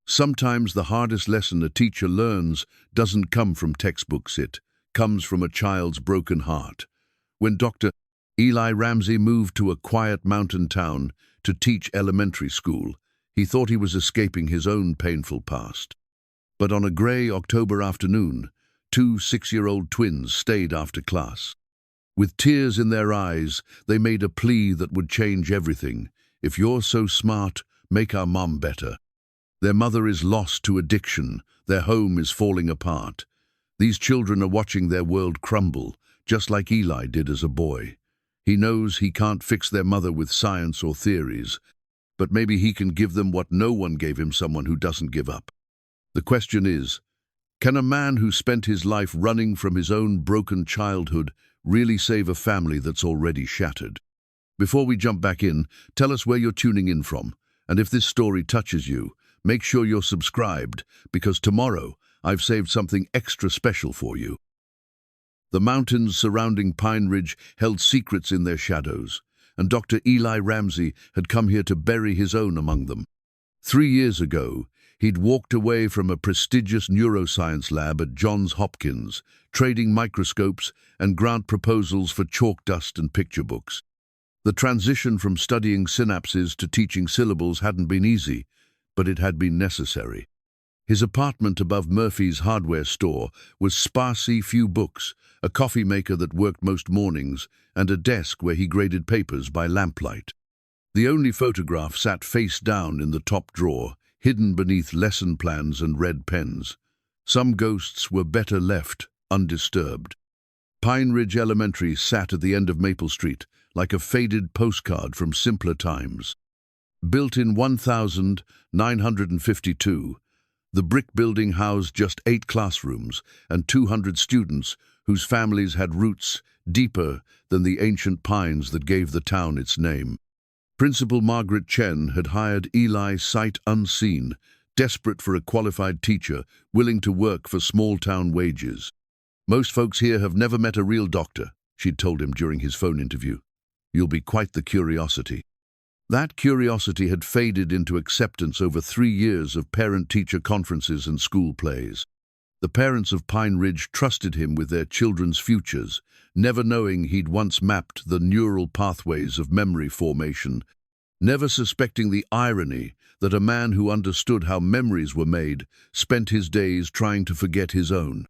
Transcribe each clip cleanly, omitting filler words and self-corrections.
Sometimes the hardest lesson a teacher learns doesn't come from textbooks, it comes from a child's broken heart. When Dr. Eli Ramsey moved to a quiet mountain town to teach elementary school, he thought he was escaping his own painful past. But on a grey October afternoon, two 6-year-old twins stayed after class. With tears in their eyes, they made a plea that would change everything. "If you're so smart, make our mom better." Their mother is lost to addiction. Their home is falling apart. These children are watching their world crumble, just like Eli did as a boy. He knows he can't fix their mother with science or theories, but maybe he can give them what no one gave him: someone who doesn't give up. The question is, can a man who spent his life running from his own broken childhood really save a family that's already shattered? Before we jump back in, tell us where you're tuning in from, and if this story touches you, make sure you're subscribed, because tomorrow I've saved something extra special for you. The mountains surrounding Pine Ridge held secrets in their shadows, and Dr. Eli Ramsey had come here to bury his own among them. 3 years ago, he'd walked away from a prestigious neuroscience lab at Johns Hopkins, trading microscopes and grant proposals for chalk dust and picture books. The transition from studying synapses to teaching syllables hadn't been easy, but it had been necessary. His apartment above Murphy's hardware store was sparsely few books, a coffee maker that worked most mornings, and a desk where he graded papers by lamplight. The only photograph sat face down in the top drawer, hidden beneath lesson plans and red pens. Some ghosts were better left undisturbed. Pine Ridge Elementary sat at the end of Maple Street, like a faded postcard from simpler times. Built in 1952, the brick building housed just 8 classrooms and 200 students whose families had roots deeper than the ancient pines that gave the town its name. Principal Margaret Chen had hired Eli sight unseen, desperate for a qualified teacher willing to work for small-town wages. "Most folks here have never met a real doctor," she'd told him during his phone interview. "You'll be quite the curiosity." That curiosity had faded into acceptance over 3 years of parent-teacher conferences and school plays. The parents of Pine Ridge trusted him with their children's futures, never knowing he'd once mapped the neural pathways of memory formation, never suspecting the irony that a man who understood how memories were made spent his days trying to forget his own.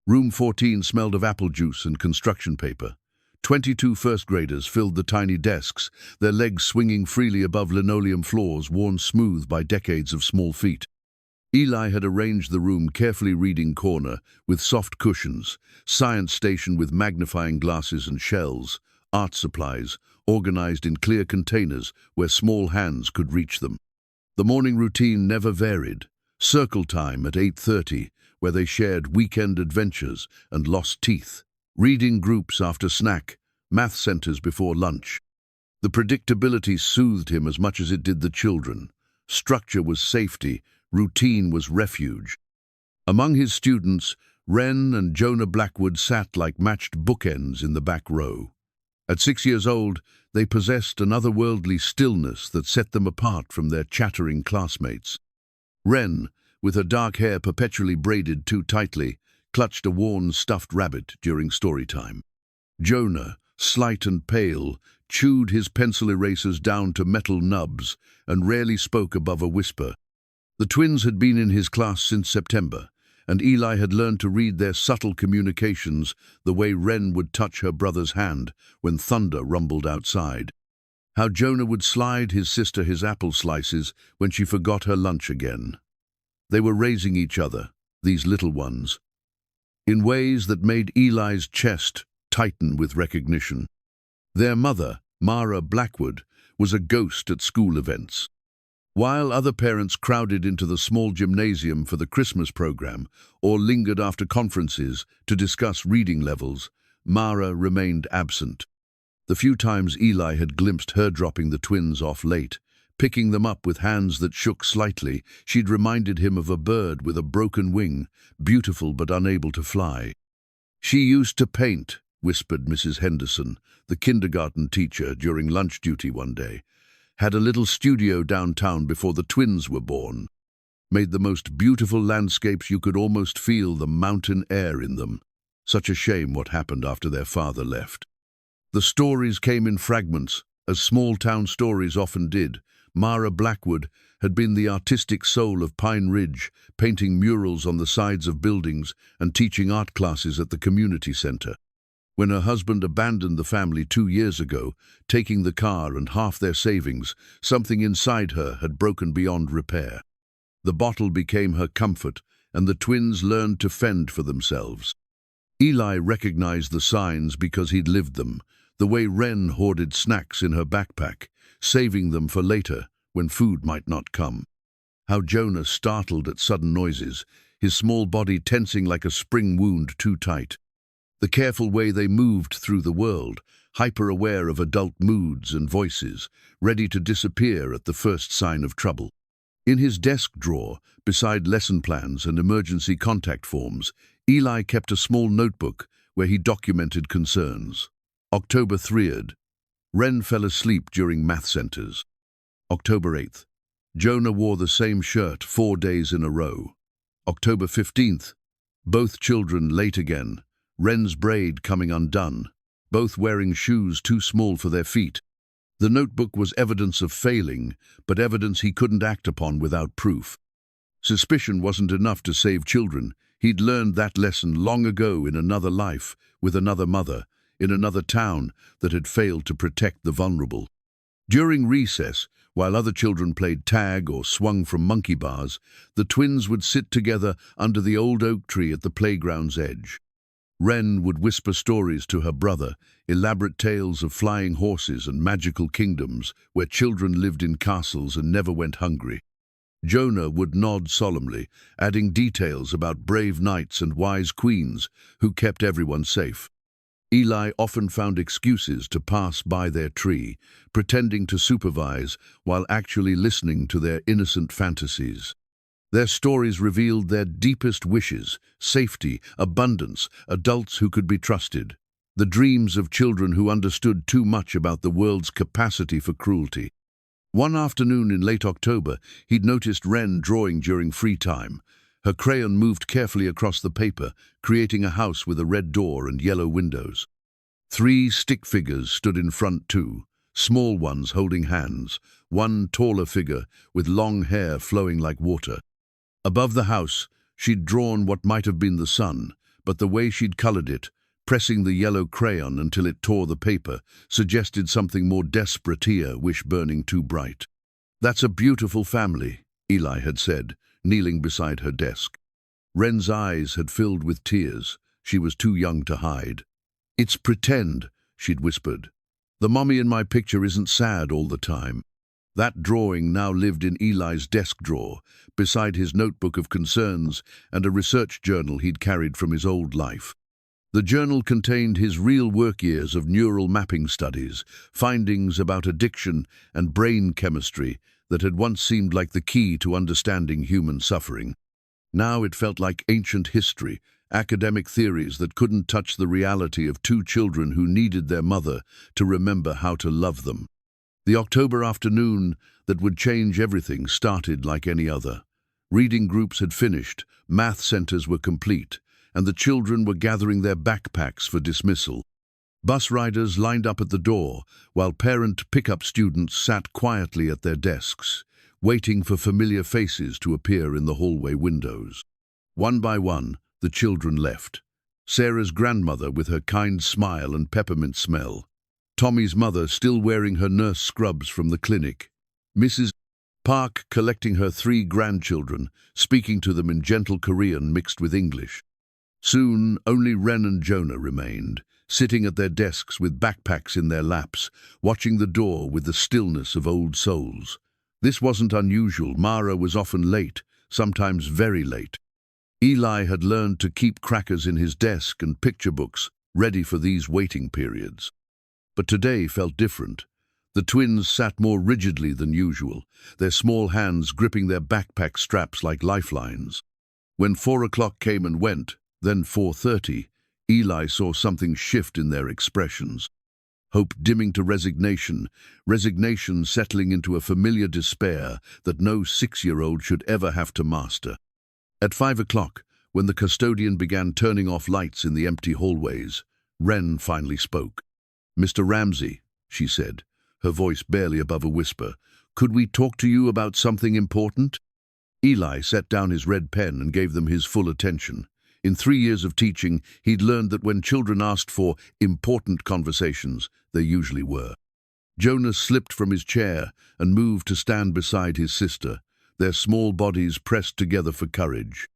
Room 14 smelled of apple juice and construction paper. 22 first graders filled the tiny desks, their legs swinging freely above linoleum floors worn smooth by decades of small feet. Eli had arranged the room carefully reading corner with soft cushions, science station with magnifying glasses and shells, art supplies organized in clear containers where small hands could reach them. The morning routine never varied. Circle time at 8:30, where they shared weekend adventures and lost teeth. Reading groups after snack, math centers before lunch. The predictability soothed him as much as it did the children. Structure was safety, routine was refuge. Among his students, Wren and Jonah Blackwood sat like matched bookends in the back row. At 6 years old, they possessed an otherworldly stillness that set them apart from their chattering classmates. Wren, with her dark hair perpetually braided too tightly, clutched a worn stuffed rabbit during story time. Jonah, slight and pale, chewed his pencil erasers down to metal nubs and rarely spoke above a whisper. The twins had been in his class since September, and Eli had learned to read their subtle communications the way Wren would touch her brother's hand when thunder rumbled outside. How Jonah would slide his sister his apple slices when she forgot her lunch again. They were raising each other, these little ones, in ways that made Eli's chest tighten with recognition. Their mother, Mara Blackwood, was a ghost at school events. While other parents crowded into the small gymnasium for the Christmas program or lingered after conferences to discuss reading levels, Mara remained absent. The few times Eli had glimpsed her dropping the twins off late, picking them up with hands that shook slightly, she'd reminded him of a bird with a broken wing, beautiful but unable to fly. "She used to paint," whispered Mrs. Henderson, the kindergarten teacher, during lunch duty one day. "Had a little studio downtown before the twins were born." made the most beautiful landscapes. You could almost feel the mountain air in them. Such a shame what happened after their father left. The stories came in fragments, as small-town stories often did. Mara Blackwood had been the artistic soul of Pine Ridge, painting murals on the sides of buildings and teaching art classes at the community center. When her husband abandoned the family 2 years ago, taking the car and half their savings, something inside her had broken beyond repair. The bottle became her comfort, and the twins learned to fend for themselves. Eli recognized the signs because he'd lived them, the way Wren hoarded snacks in her backpack, saving them for later when food might not come. How Jonah startled at sudden noises, his small body tensing like a spring wound too tight. The careful way they moved through the world, hyper-aware of adult moods and voices, ready to disappear at the first sign of trouble. In his desk drawer, beside lesson plans and emergency contact forms, Eli kept a small notebook where he documented concerns. October 3rd. Wren fell asleep during math centers. October 8th. Jonah wore the same shirt 4 days in a row. October 15th. Both children late again. Wren's braid coming undone. Both wearing shoes too small for their feet. The notebook was evidence of failing, but evidence he couldn't act upon without proof. Suspicion wasn't enough to save children. He'd learned that lesson long ago in another life, with another mother, in another town that had failed to protect the vulnerable. During recess, while other children played tag or swung from monkey bars, the twins would sit together under the old oak tree at the playground's edge. Wren would whisper stories to her brother, elaborate tales of flying horses and magical kingdoms where children lived in castles and never went hungry. Jonah would nod solemnly, adding details about brave knights and wise queens who kept everyone safe. Eli often found excuses to pass by their tree, pretending to supervise while actually listening to their innocent fantasies. Their stories revealed their deepest wishes, safety, abundance, adults who could be trusted. The dreams of children who understood too much about the world's capacity for cruelty. One afternoon in late October, he'd noticed Wren drawing during free time. Her crayon moved carefully across the paper, creating a house with a red door and yellow windows. 3 stick figures stood in front too, small ones holding hands, one taller figure with long hair flowing like water. Above the house, she'd drawn what might have been the sun, but the way she'd colored it, pressing the yellow crayon until it tore the paper, suggested something more desperate here, wish burning too bright. "That's a beautiful family," Eli had said, kneeling beside her desk. Wren's eyes had filled with tears. She was too young to hide. "It's pretend," she'd whispered. "The mommy in my picture isn't sad all the time." That drawing now lived in Eli's desk drawer, beside his notebook of concerns and a research journal he'd carried from his old life. The journal contained his real work years of neural mapping studies, findings about addiction and brain chemistry that had once seemed like the key to understanding human suffering. Now it felt like ancient history, academic theories that couldn't touch the reality of 2 children who needed their mother to remember how to love them. The October afternoon that would change everything started like any other. Reading groups had finished, math centers were complete, and the children were gathering their backpacks for dismissal. Bus riders lined up at the door, while parent pickup students sat quietly at their desks, waiting for familiar faces to appear in the hallway windows. One by one, the children left. Sarah's grandmother with her kind smile and peppermint smell. Tommy's mother still wearing her nurse scrubs from the clinic. Mrs. Park collecting her 3 grandchildren, speaking to them in gentle Korean mixed with English. Soon, only Wren and Jonah remained, sitting at their desks with backpacks in their laps, watching the door with the stillness of old souls. This wasn't unusual. Mara was often late, sometimes very late. Eli had learned to keep crackers in his desk and picture books, ready for these waiting periods. But today felt different. The twins sat more rigidly than usual, their small hands gripping their backpack straps like lifelines. When 4 o'clock came and went, then 4:30, Eli saw something shift in their expressions. hope dimming to resignation, resignation settling into a familiar despair that no 6-year-old should ever have to master. At 5 o'clock, when the custodian began turning off lights in the empty hallways, Wren finally spoke. "Mr. Ramsey," she said, her voice barely above a whisper, "could we talk to you about something important?" Eli set down his red pen and gave them his full attention. In 3 years of teaching, he'd learned that when children asked for important conversations, they usually were. Jonas slipped from his chair and moved to stand beside his sister, their small bodies pressed together for courage.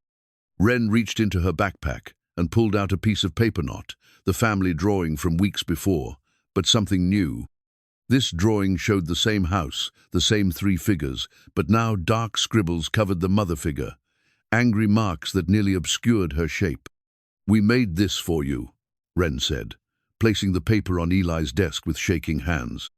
Wren reached into her backpack and pulled out a piece of paper knot, the family drawing from weeks before, but something new. This drawing showed the same house, the same 3 figures, but now dark scribbles covered the mother figure, angry marks that nearly obscured her shape. "We made this for you," Wren said, placing the paper on Eli's desk with shaking hands.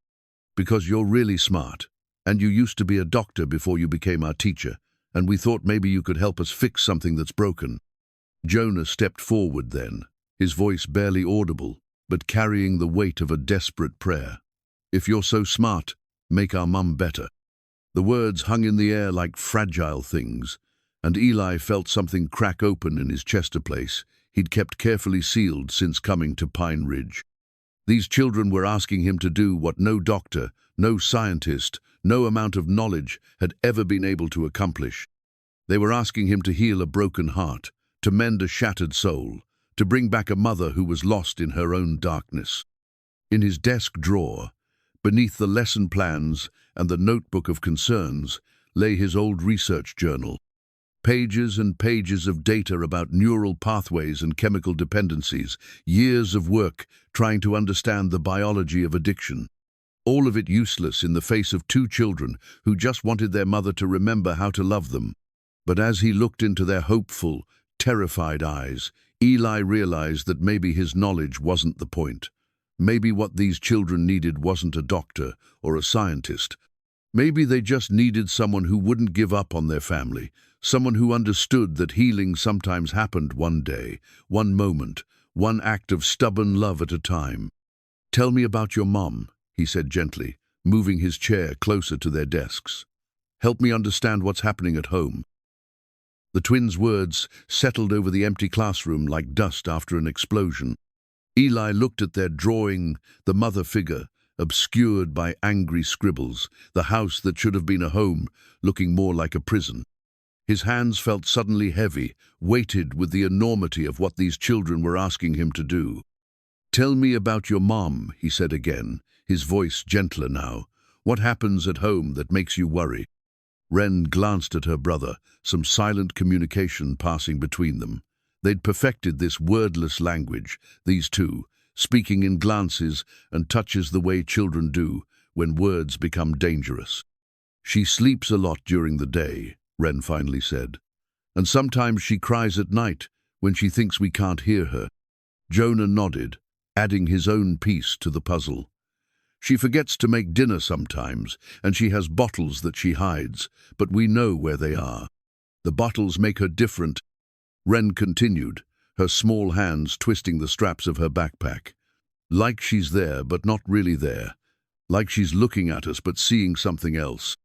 "Because you're really smart, and you used to be a doctor before you became our teacher, and we thought maybe you could help us fix something that's broken." Jonah stepped forward then, his voice barely audible, but carrying the weight of a desperate prayer. "If you're so smart, make our mum better." The words hung in the air like fragile things, and Eli felt something crack open in his Chester place he'd kept carefully sealed since coming to Pine Ridge. These children were asking him to do what no doctor, no scientist, no amount of knowledge had ever been able to accomplish. They were asking him to heal a broken heart, to mend a shattered soul, to bring back a mother who was lost in her own darkness. In his desk drawer, beneath the lesson plans and the notebook of concerns, lay his old research journal. Pages and pages of data about neural pathways and chemical dependencies, years of work trying to understand the biology of addiction. All of it useless in the face of 2 children who just wanted their mother to remember how to love them. But as he looked into their hopeful, terrified eyes, Eli realized that maybe his knowledge wasn't the point. Maybe what these children needed wasn't a doctor or a scientist. Maybe they just needed someone who wouldn't give up on their family, someone who understood that healing sometimes happened one day, one moment, one act of stubborn love at a time. "Tell me about your mom," he said gently, moving his chair closer to their desks. "Help me understand what's happening at home." The twins' words settled over the empty classroom like dust after an explosion. Eli looked at their drawing, the mother figure, obscured by angry scribbles, the house that should have been a home, looking more like a prison. His hands felt suddenly heavy, weighted with the enormity of what these children were asking him to do. "Tell me about your mom," he said again, his voice gentler now. "What happens at home that makes you worry?" Wren glanced at her brother, some silent communication passing between them. They'd perfected this wordless language, these two, speaking in glances and touches the way children do when words become dangerous. "She sleeps a lot during the day," Wren finally said, "and sometimes she cries at night when she thinks we can't hear her." Jonah nodded, adding his own piece to the puzzle. "She forgets to make dinner sometimes, and she has bottles that she hides, but we know where they are. The bottles make her different." Wren continued, her small hands twisting the straps of her backpack. "Like she's there, but not really there. Like she's looking at us, but seeing something else."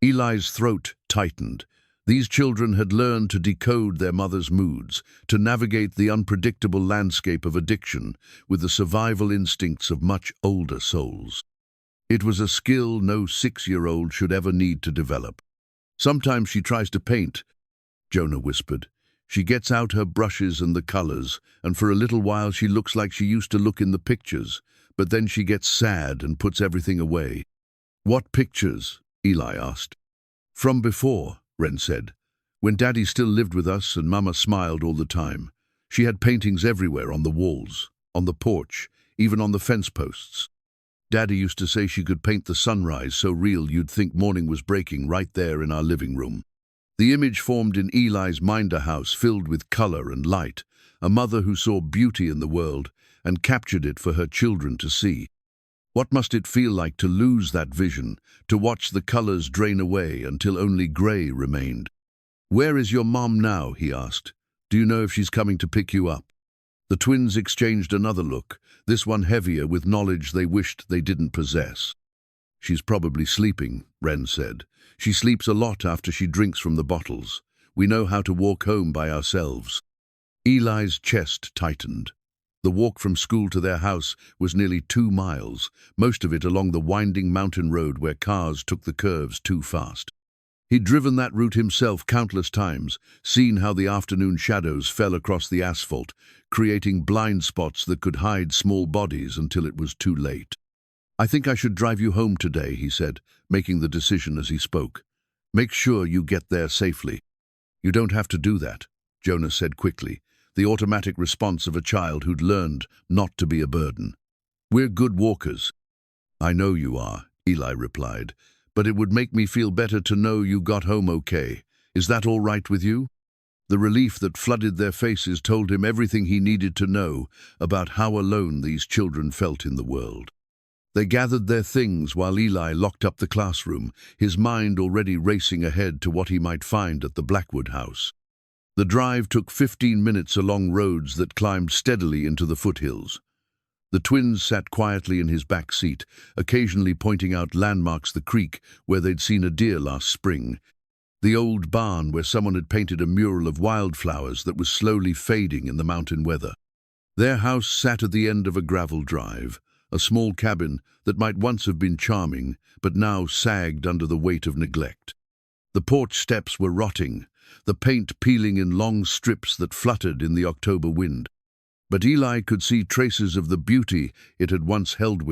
Eli's throat tightened. These children had learned to decode their mother's moods, to navigate the unpredictable landscape of addiction with the survival instincts of much older souls. It was a skill no 6-year-old should ever need to develop. "Sometimes she tries to paint," Jonah whispered. "She gets out her brushes and the colors, and for a little while she looks like she used to look in the pictures, but then she gets sad and puts everything away." "What pictures?" Eli asked. "From before," Wren said. "When Daddy still lived with us and Mama smiled all the time. She had paintings everywhere, on the walls, on the porch, even on the fence posts. Daddy used to say she could paint the sunrise so real you'd think morning was breaking right there in our living room." The image formed in Eli's mind, a house filled with color and light, a mother who saw beauty in the world and captured it for her children to see. What must it feel like to lose that vision, to watch the colors drain away until only gray remained? "Where is your mom now?" he asked. "Do you know if she's coming to pick you up?" The twins exchanged another look, this one heavier with knowledge they wished they didn't possess. "She's probably sleeping," Wren said. "She sleeps a lot after she drinks from the bottles. We know how to walk home by ourselves." Eli's chest tightened. The walk from school to their house was nearly 2 miles, most of it along the winding mountain road where cars took the curves too fast. He'd driven that route himself countless times, seen how the afternoon shadows fell across the asphalt, creating blind spots that could hide small bodies until it was too late. "I think I should drive you home today," he said, making the decision as he spoke. "Make sure you get there safely." "You don't have to do that," Jonas said quickly, the automatic response of a child who'd learned not to be a burden. "We're good walkers." "I know you are," Eli replied, "but it would make me feel better to know you got home okay. Is that all right with you?" The relief that flooded their faces told him everything he needed to know about how alone these children felt in the world. They gathered their things while Eli locked up the classroom, his mind already racing ahead to what he might find at the Blackwood house. The drive took 15 minutes along roads that climbed steadily into the foothills. The twins sat quietly in his back seat, occasionally pointing out landmarks, the creek where they'd seen a deer last spring, the old barn where someone had painted a mural of wildflowers that was slowly fading in the mountain weather. Their house sat at the end of a gravel drive, a small cabin that might once have been charming, but now sagged under the weight of neglect. The porch steps were rotting, the paint peeling in long strips that fluttered in the October wind. But Eli could see traces of the beauty it had once held: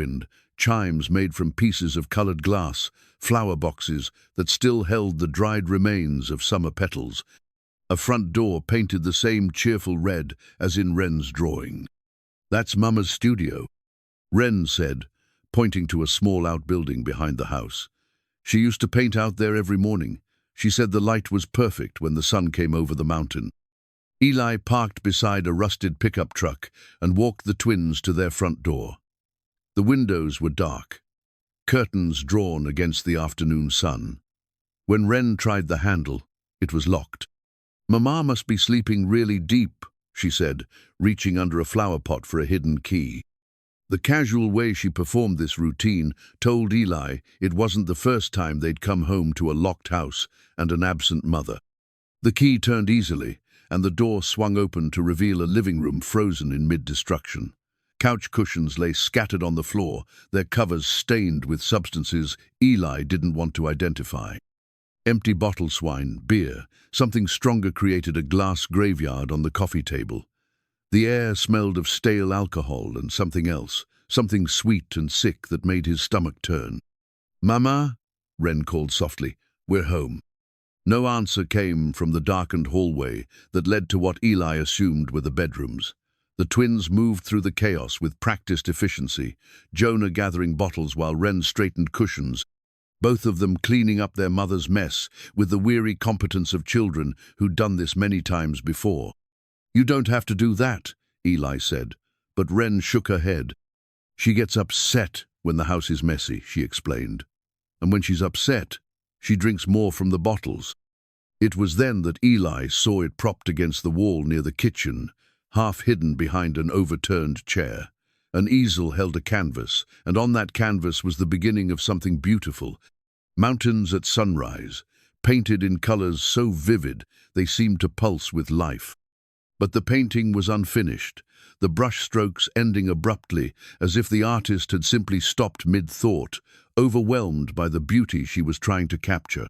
chimes made from pieces of colored glass, flower boxes that still held the dried remains of summer petals, a front door painted the same cheerful red as in Wren's drawing. "That's Mama's studio," Wren said, pointing to a small outbuilding behind the house. "She used to paint out there every morning. She said the light was perfect when the sun came over the mountain." Eli parked beside a rusted pickup truck and walked the twins to their front door. The windows were dark, curtains drawn against the afternoon sun. When Wren tried the handle, it was locked. "Mama must be sleeping really deep," she said, reaching under a flower pot for a hidden key. The casual way she performed this routine told Eli it wasn't the first time they'd come home to a locked house and an absent mother. The key turned easily, and the door swung open to reveal a living room frozen in mid-destruction. Couch cushions lay scattered on the floor, their covers stained with substances Eli didn't want to identify. Empty bottle swine, beer, something stronger created a glass graveyard on the coffee table. The air smelled of stale alcohol and something else, something sweet and sick that made his stomach turn. "Mama?" Wren called softly. "We're home." No answer came from the darkened hallway that led to what Eli assumed were the bedrooms. The twins moved through the chaos with practiced efficiency, Jonah gathering bottles while Wren straightened cushions, both of them cleaning up their mother's mess with the weary competence of children who'd done this many times before. "You don't have to do that," Eli said, but Wren shook her head. "She gets upset when the house is messy," she explained. "And when she's upset, she drinks more from the bottles." It was then that Eli saw it propped against the wall near the kitchen, half hidden behind an overturned chair. An easel held a canvas, and on that canvas was the beginning of something beautiful. Mountains at sunrise, painted in colors so vivid they seemed to pulse with life. But the painting was unfinished, the brushstrokes ending abruptly, as if the artist had simply stopped mid-thought, overwhelmed by the beauty she was trying to capture.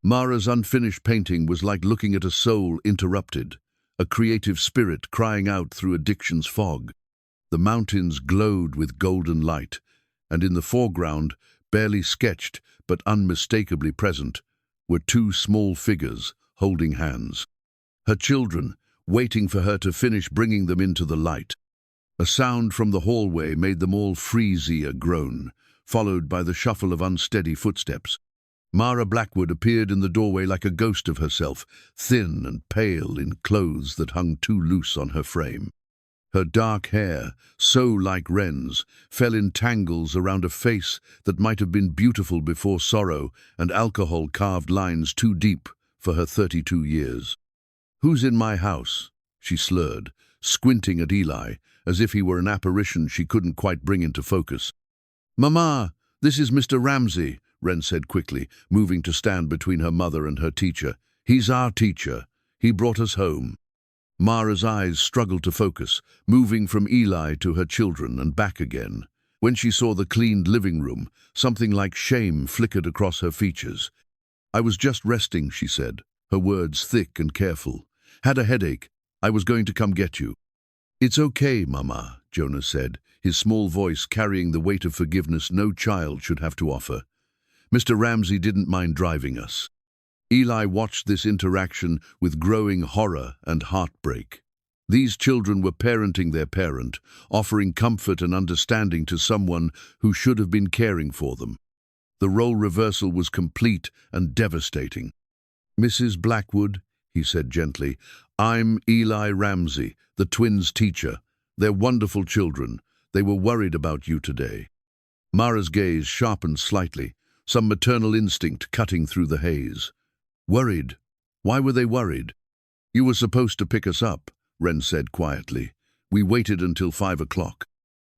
Mara's unfinished painting was like looking at a soul interrupted, a creative spirit crying out through addiction's fog. The mountains glowed with golden light, and in the foreground, barely sketched but unmistakably present, were 2 small figures holding hands. Her children, waiting for her to finish bringing them into the light. A sound from the hallway made them all freeze a groan, followed by the shuffle of unsteady footsteps. Mara Blackwood appeared in the doorway like a ghost of herself, thin and pale in clothes that hung too loose on her frame. Her dark hair, so like Wren's, fell in tangles around a face that might have been beautiful before sorrow and alcohol carved lines too deep for her 32 years. "Who's in my house?" she slurred, squinting at Eli, as if he were an apparition she couldn't quite bring into focus. "Mama, this is Mr. Ramsey," Wren said quickly, moving to stand between her mother and her teacher. "He's our teacher. He brought us home." Mara's eyes struggled to focus, moving from Eli to her children and back again. When she saw the cleaned living room, something like shame flickered across her features. "I was just resting," she said, her words thick and careful. "Had a headache. I was going to come get you." "It's okay, Mama," Jonas said, his small voice carrying the weight of forgiveness no child should have to offer. "Mr. Ramsey didn't mind driving us." Eli watched this interaction with growing horror and heartbreak. These children were parenting their parent, offering comfort and understanding to someone who should have been caring for them. The role reversal was complete and devastating. "Mrs. Blackwood," he said gently, "I'm Eli Ramsey, the twins' teacher. They're wonderful children. They were worried about you today." Mara's gaze sharpened slightly, some maternal instinct cutting through the haze. "Worried? Why were they worried?" "You were supposed to pick us up," Wren said quietly. "We waited until 5 o'clock.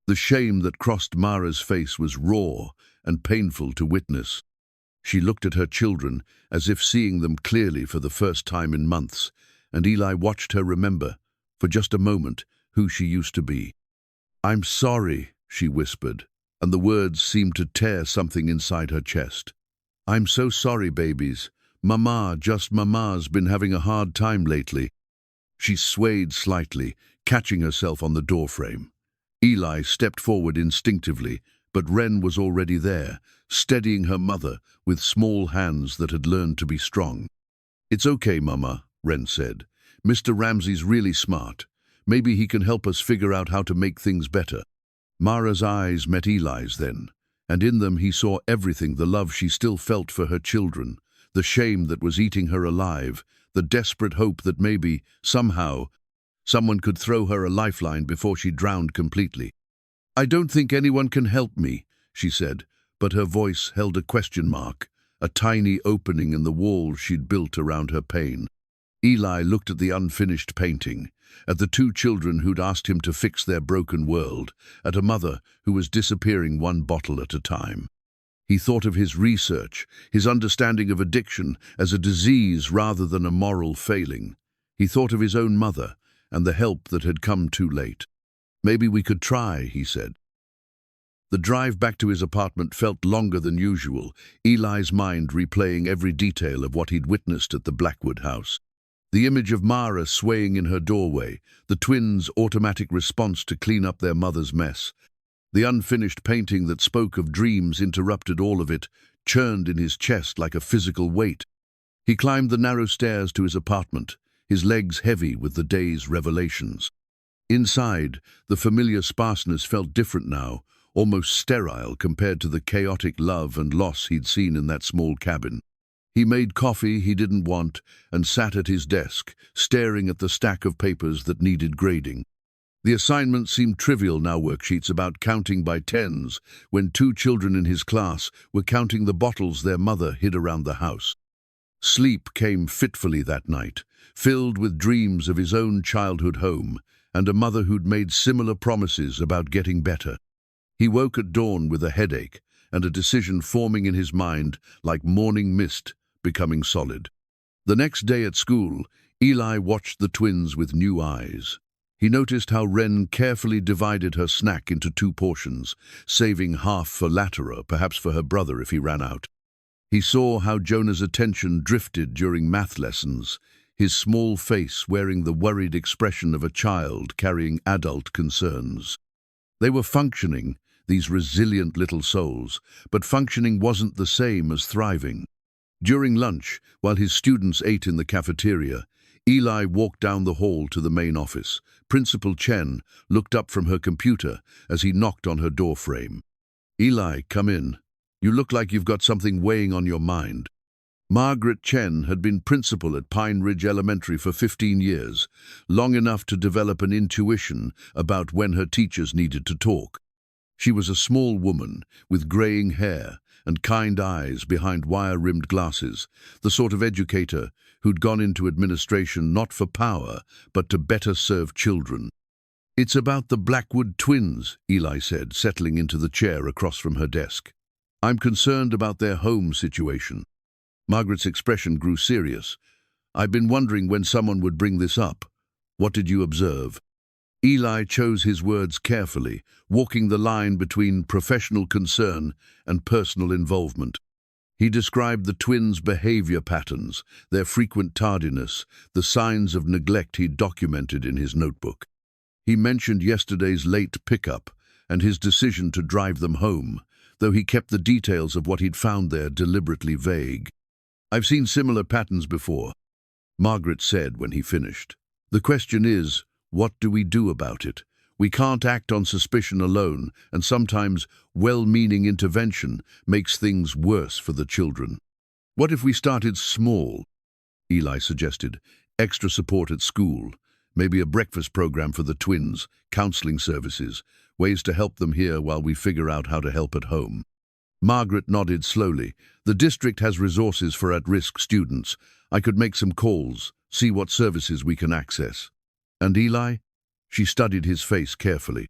The shame that crossed Mara's face was raw and painful to witness. She looked at her children as if seeing them clearly for the first time in months, and Eli watched her remember, for just a moment, who she used to be. "I'm sorry," she whispered, and the words seemed to tear something inside her chest. "I'm so sorry, babies. Mama's been having a hard time lately." She swayed slightly, catching herself on the doorframe. Eli stepped forward instinctively, but Wren was already there, steadying her mother with small hands that had learned to be strong. "It's okay, Mama," Wren said. "Mr. Ramsey's really smart. Maybe he can help us figure out how to make things better." Mara's eyes met Eli's then, and in them he saw everything: the love she still felt for her children, the shame that was eating her alive, the desperate hope that maybe, somehow, someone could throw her a lifeline before she drowned completely. "I don't think anyone can help me," she said, but her voice held a question mark, a tiny opening in the wall she'd built around her pain. Eli looked at the unfinished painting, at the two children who'd asked him to fix their broken world, at a mother who was disappearing one bottle at a time. He thought of his research, his understanding of addiction as a disease rather than a moral failing. He thought of his own mother and the help that had come too late. "Maybe we could try," he said. The drive back to his apartment felt longer than usual, Eli's mind replaying every detail of what he'd witnessed at the Blackwood house. The image of Mara swaying in her doorway, the twins' automatic response to clean up their mother's mess. The unfinished painting that spoke of dreams interrupted all of it, churned in his chest like a physical weight. He climbed the narrow stairs to his apartment, his legs heavy with the day's revelations. Inside, the familiar sparseness felt different now, almost sterile compared to the chaotic love and loss he'd seen in that small cabin. He made coffee he didn't want and sat at his desk, staring at the stack of papers that needed grading. The assignments seemed trivial now, worksheets about counting by tens, when two children in his class were counting the bottles their mother hid around the house. Sleep came fitfully that night, filled with dreams of his own childhood home and a mother who'd made similar promises about getting better. He woke at dawn with a headache and a decision forming in his mind like morning mist becoming solid. The next day at school, Eli watched the twins with new eyes. He noticed how Wren carefully divided her snack into 2 portions, saving half for Latera, perhaps for her brother if he ran out. He saw how Jonah's attention drifted during math lessons, his small face wearing the worried expression of a child carrying adult concerns. They were functioning, these resilient little souls, but functioning wasn't the same as thriving. During lunch, while his students ate in the cafeteria, Eli walked down the hall to the main office. Principal Chen looked up from her computer as he knocked on her doorframe. "Eli, come in. You look like you've got something weighing on your mind." Margaret Chen had been principal at Pine Ridge Elementary for 15 years, long enough to develop an intuition about when her teachers needed to talk. She was a small woman with graying hair and kind eyes behind wire-rimmed glasses, the sort of educator who'd gone into administration not for power, but to better serve children. "It's about the Blackwood twins," Eli said, settling into the chair across from her desk. "I'm concerned about their home situation." Margaret's expression grew serious. "I've been wondering when someone would bring this up. What did you observe?" Eli chose his words carefully, walking the line between professional concern and personal involvement. He described the twins' behavior patterns, their frequent tardiness, the signs of neglect he'd documented in his notebook. He mentioned yesterday's late pickup and his decision to drive them home, though he kept the details of what he'd found there deliberately vague. "I've seen similar patterns before," Margaret said when he finished. "The question is, what do we do about it? We can't act on suspicion alone, and sometimes well-meaning intervention makes things worse for the children." "What if we started small?" Eli suggested. "Extra support at school, maybe a breakfast program for the twins, counseling services, ways to help them here while we figure out how to help at home." Margaret nodded slowly. "The district has resources for at-risk students. I could make some calls, see what services we can access." "And Eli?" She studied his face carefully.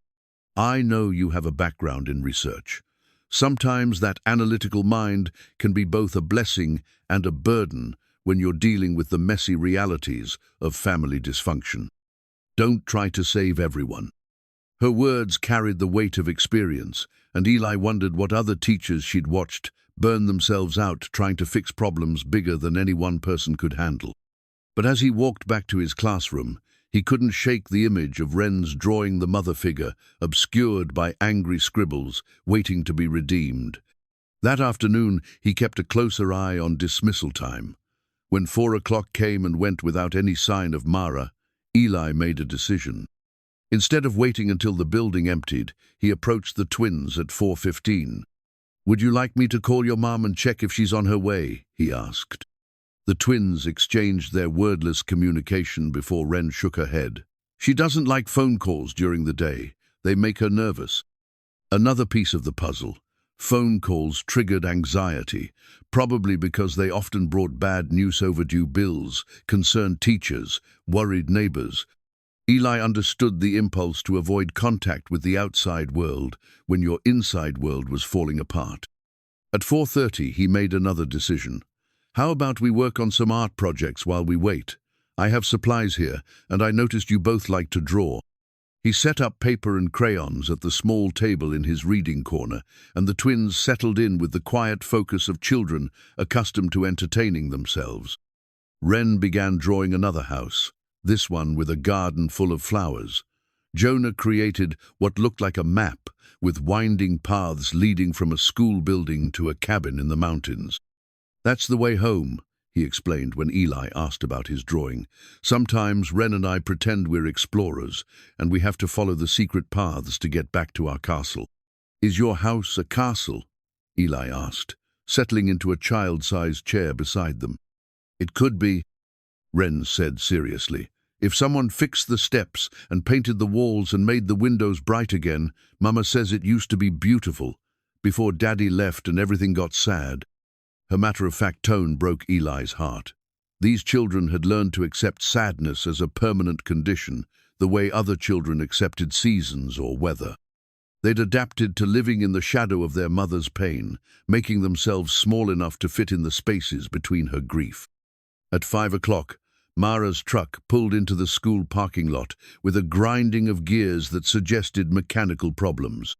"I know you have a background in research. Sometimes that analytical mind can be both a blessing and a burden when you're dealing with the messy realities of family dysfunction. Don't try to save everyone." Her words carried the weight of experience, and Eli wondered what other teachers she'd watched burn themselves out trying to fix problems bigger than any one person could handle. But as he walked back to his classroom, he couldn't shake the image of Wren's drawing the mother figure, obscured by angry scribbles, waiting to be redeemed. That afternoon, he kept a closer eye on dismissal time. When 4 o'clock came and went without any sign of Mara, Eli made a decision. Instead of waiting until the building emptied, he approached the twins at 4:15. "Would you like me to call your mom and check if she's on her way?" he asked. The twins exchanged their wordless communication before Wren shook her head. "She doesn't like phone calls during the day. They make her nervous." Another piece of the puzzle. Phone calls triggered anxiety, probably because they often brought bad news, overdue bills, concerned teachers, worried neighbors. Eli understood the impulse to avoid contact with the outside world when your inside world was falling apart. At 4:30, he made another decision. "How about we work on some art projects while we wait? I have supplies here, and I noticed you both like to draw." He set up paper and crayons at the small table in his reading corner, and the twins settled in with the quiet focus of children accustomed to entertaining themselves. Wren began drawing another house, this one with a garden full of flowers. Jonah created what looked like a map, with winding paths leading from a school building to a cabin in the mountains. "That's the way home," he explained when Eli asked about his drawing. "Sometimes Wren and I pretend we're explorers, and we have to follow the secret paths to get back to our castle." "Is your house a castle?" Eli asked, settling into a child-sized chair beside them. "It could be," Wren said seriously. "If someone fixed the steps and painted the walls and made the windows bright again. Mama says it used to be beautiful, before Daddy left and everything got sad." Her matter-of-fact tone broke Eli's heart. These children had learned to accept sadness as a permanent condition, the way other children accepted seasons or weather. They'd adapted to living in the shadow of their mother's pain, making themselves small enough to fit in the spaces between her grief. At 5 o'clock, Mara's truck pulled into the school parking lot with a grinding of gears that suggested mechanical problems.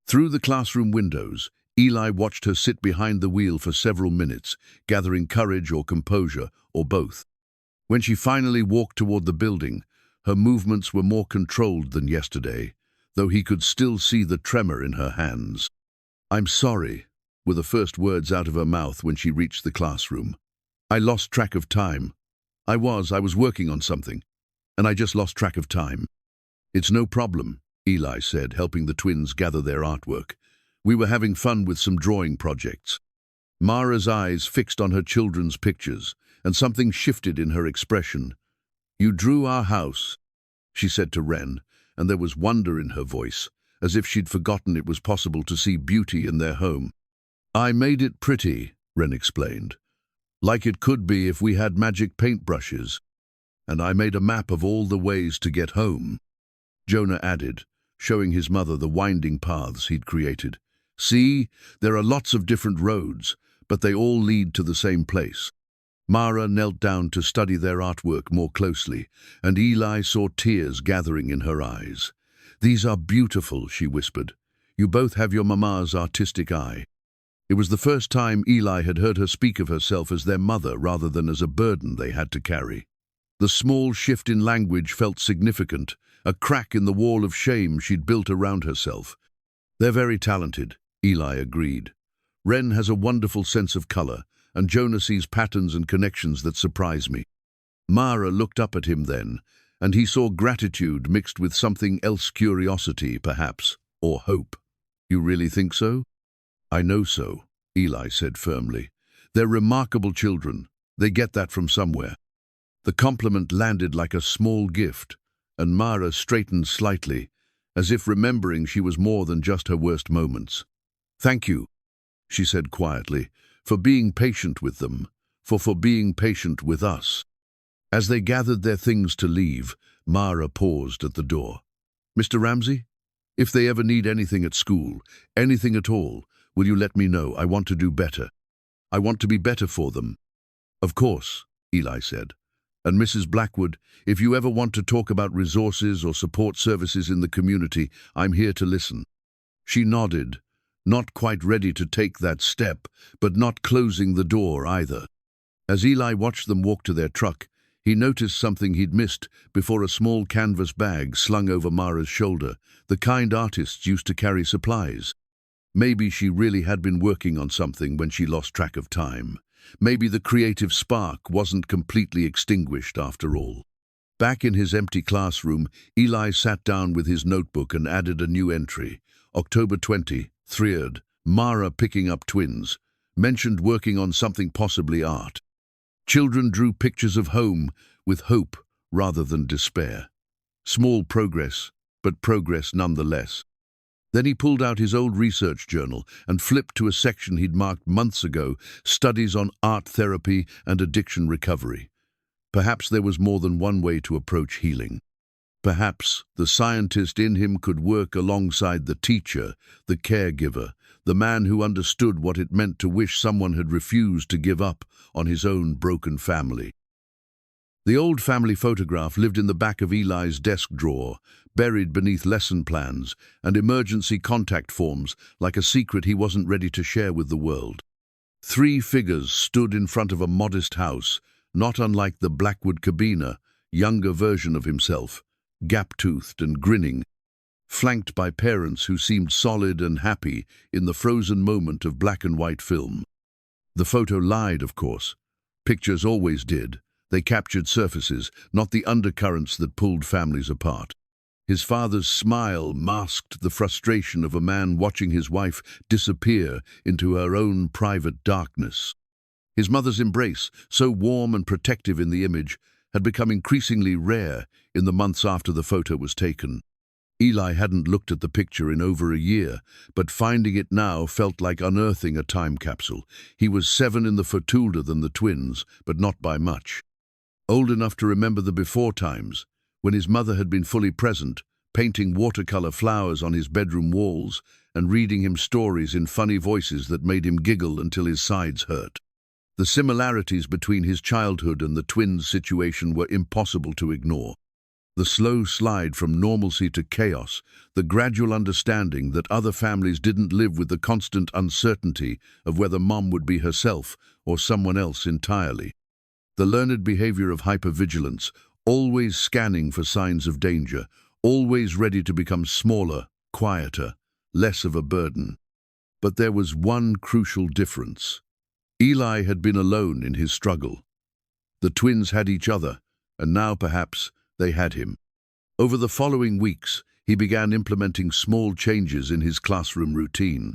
Through the classroom windows, Eli watched her sit behind the wheel for several minutes, gathering courage or composure, or both. When she finally walked toward the building, her movements were more controlled than yesterday, though he could still see the tremor in her hands. "I'm sorry," were the first words out of her mouth when she reached the classroom. "I lost track of time. I was working on something, and I just lost track of time." "It's no problem," Eli said, helping the twins gather their artwork. "We were having fun with some drawing projects." Mara's eyes fixed on her children's pictures, and something shifted in her expression. "You drew our house," she said to Wren, and there was wonder in her voice, as if she'd forgotten it was possible to see beauty in their home. "I made it pretty," Wren explained. Like it could be if we had magic paintbrushes. And I made a map of all the ways to get home. Jonah added, showing his mother the winding paths he'd created. See, there are lots of different roads, but they all lead to the same place. Mara knelt down to study their artwork more closely, and Eli saw tears gathering in her eyes. "These are beautiful," she whispered. "You both have your mama's artistic eye." It was the first time Eli had heard her speak of herself as their mother rather than as a burden they had to carry. The small shift in language felt significant, a crack in the wall of shame she'd built around herself. "They're very talented," Eli agreed. "Ren has a wonderful sense of color, and Jonah sees patterns and connections that surprise me." Mara looked up at him then, and he saw gratitude mixed with something else, curiosity, perhaps, or hope. "You really think so?" "I know so," Eli said firmly. "They're remarkable children. They get that from somewhere." The compliment landed like a small gift, and Mara straightened slightly, as if remembering she was more than just her worst moments. "Thank you," she said quietly, "for being patient with them, for being patient with us." As they gathered their things to leave, Mara paused at the door. "Mr. Ramsey, if they ever need anything at school, anything at all, will you let me know? I want to do better. I want to be better for them." "Of course," Eli said. "And Mrs. Blackwood, if you ever want to talk about resources or support services in the community, I'm here to listen." She nodded, not quite ready to take that step, but not closing the door either. As Eli watched them walk to their truck, he noticed something he'd missed before: a small canvas bag slung over Mara's shoulder, the kind artists used to carry supplies. Maybe she really had been working on something when she lost track of time. Maybe the creative spark wasn't completely extinguished after all. Back in his empty classroom, Eli sat down with his notebook and added a new entry. October 20, 3rd, Mara picking up twins. Mentioned working on something, possibly art. Children drew pictures of home with hope rather than despair. Small progress, but progress nonetheless. Then he pulled out his old research journal and flipped to a section he'd marked months ago: studies on art therapy and addiction recovery. Perhaps there was more than one way to approach healing. Perhaps the scientist in him could work alongside the teacher, the caregiver, the man who understood what it meant to wish someone had refused to give up on his own broken family. The old family photograph lived in the back of Eli's desk drawer, buried beneath lesson plans and emergency contact forms, like a secret he wasn't ready to share with the world. 3 figures stood in front of a modest house, not unlike the Blackwood Cabina, younger version of himself, gap-toothed and grinning, flanked by parents who seemed solid and happy in the frozen moment of black and white film. The photo lied, of course. Pictures always did. They captured surfaces, not the undercurrents that pulled families apart. His father's smile masked the frustration of a man watching his wife disappear into her own private darkness. His mother's embrace, so warm and protective in the image, had become increasingly rare in the months after the photo was taken. Eli hadn't looked at the picture in over a year, but finding it now felt like unearthing a time capsule. He was 7 in the foot older than the twins, but not by much. Old enough to remember the before times, when his mother had been fully present, painting watercolor flowers on his bedroom walls and reading him stories in funny voices that made him giggle until his sides hurt. The similarities between his childhood and the twins' situation were impossible to ignore. The slow slide from normalcy to chaos, the gradual understanding that other families didn't live with the constant uncertainty of whether mom would be herself or someone else entirely. The learned behavior of hypervigilance, always scanning for signs of danger, always ready to become smaller, quieter, less of a burden. But there was one crucial difference. Eli had been alone in his struggle. The twins had each other, and now perhaps they had him. Over the following weeks, he began implementing small changes in his classroom routine.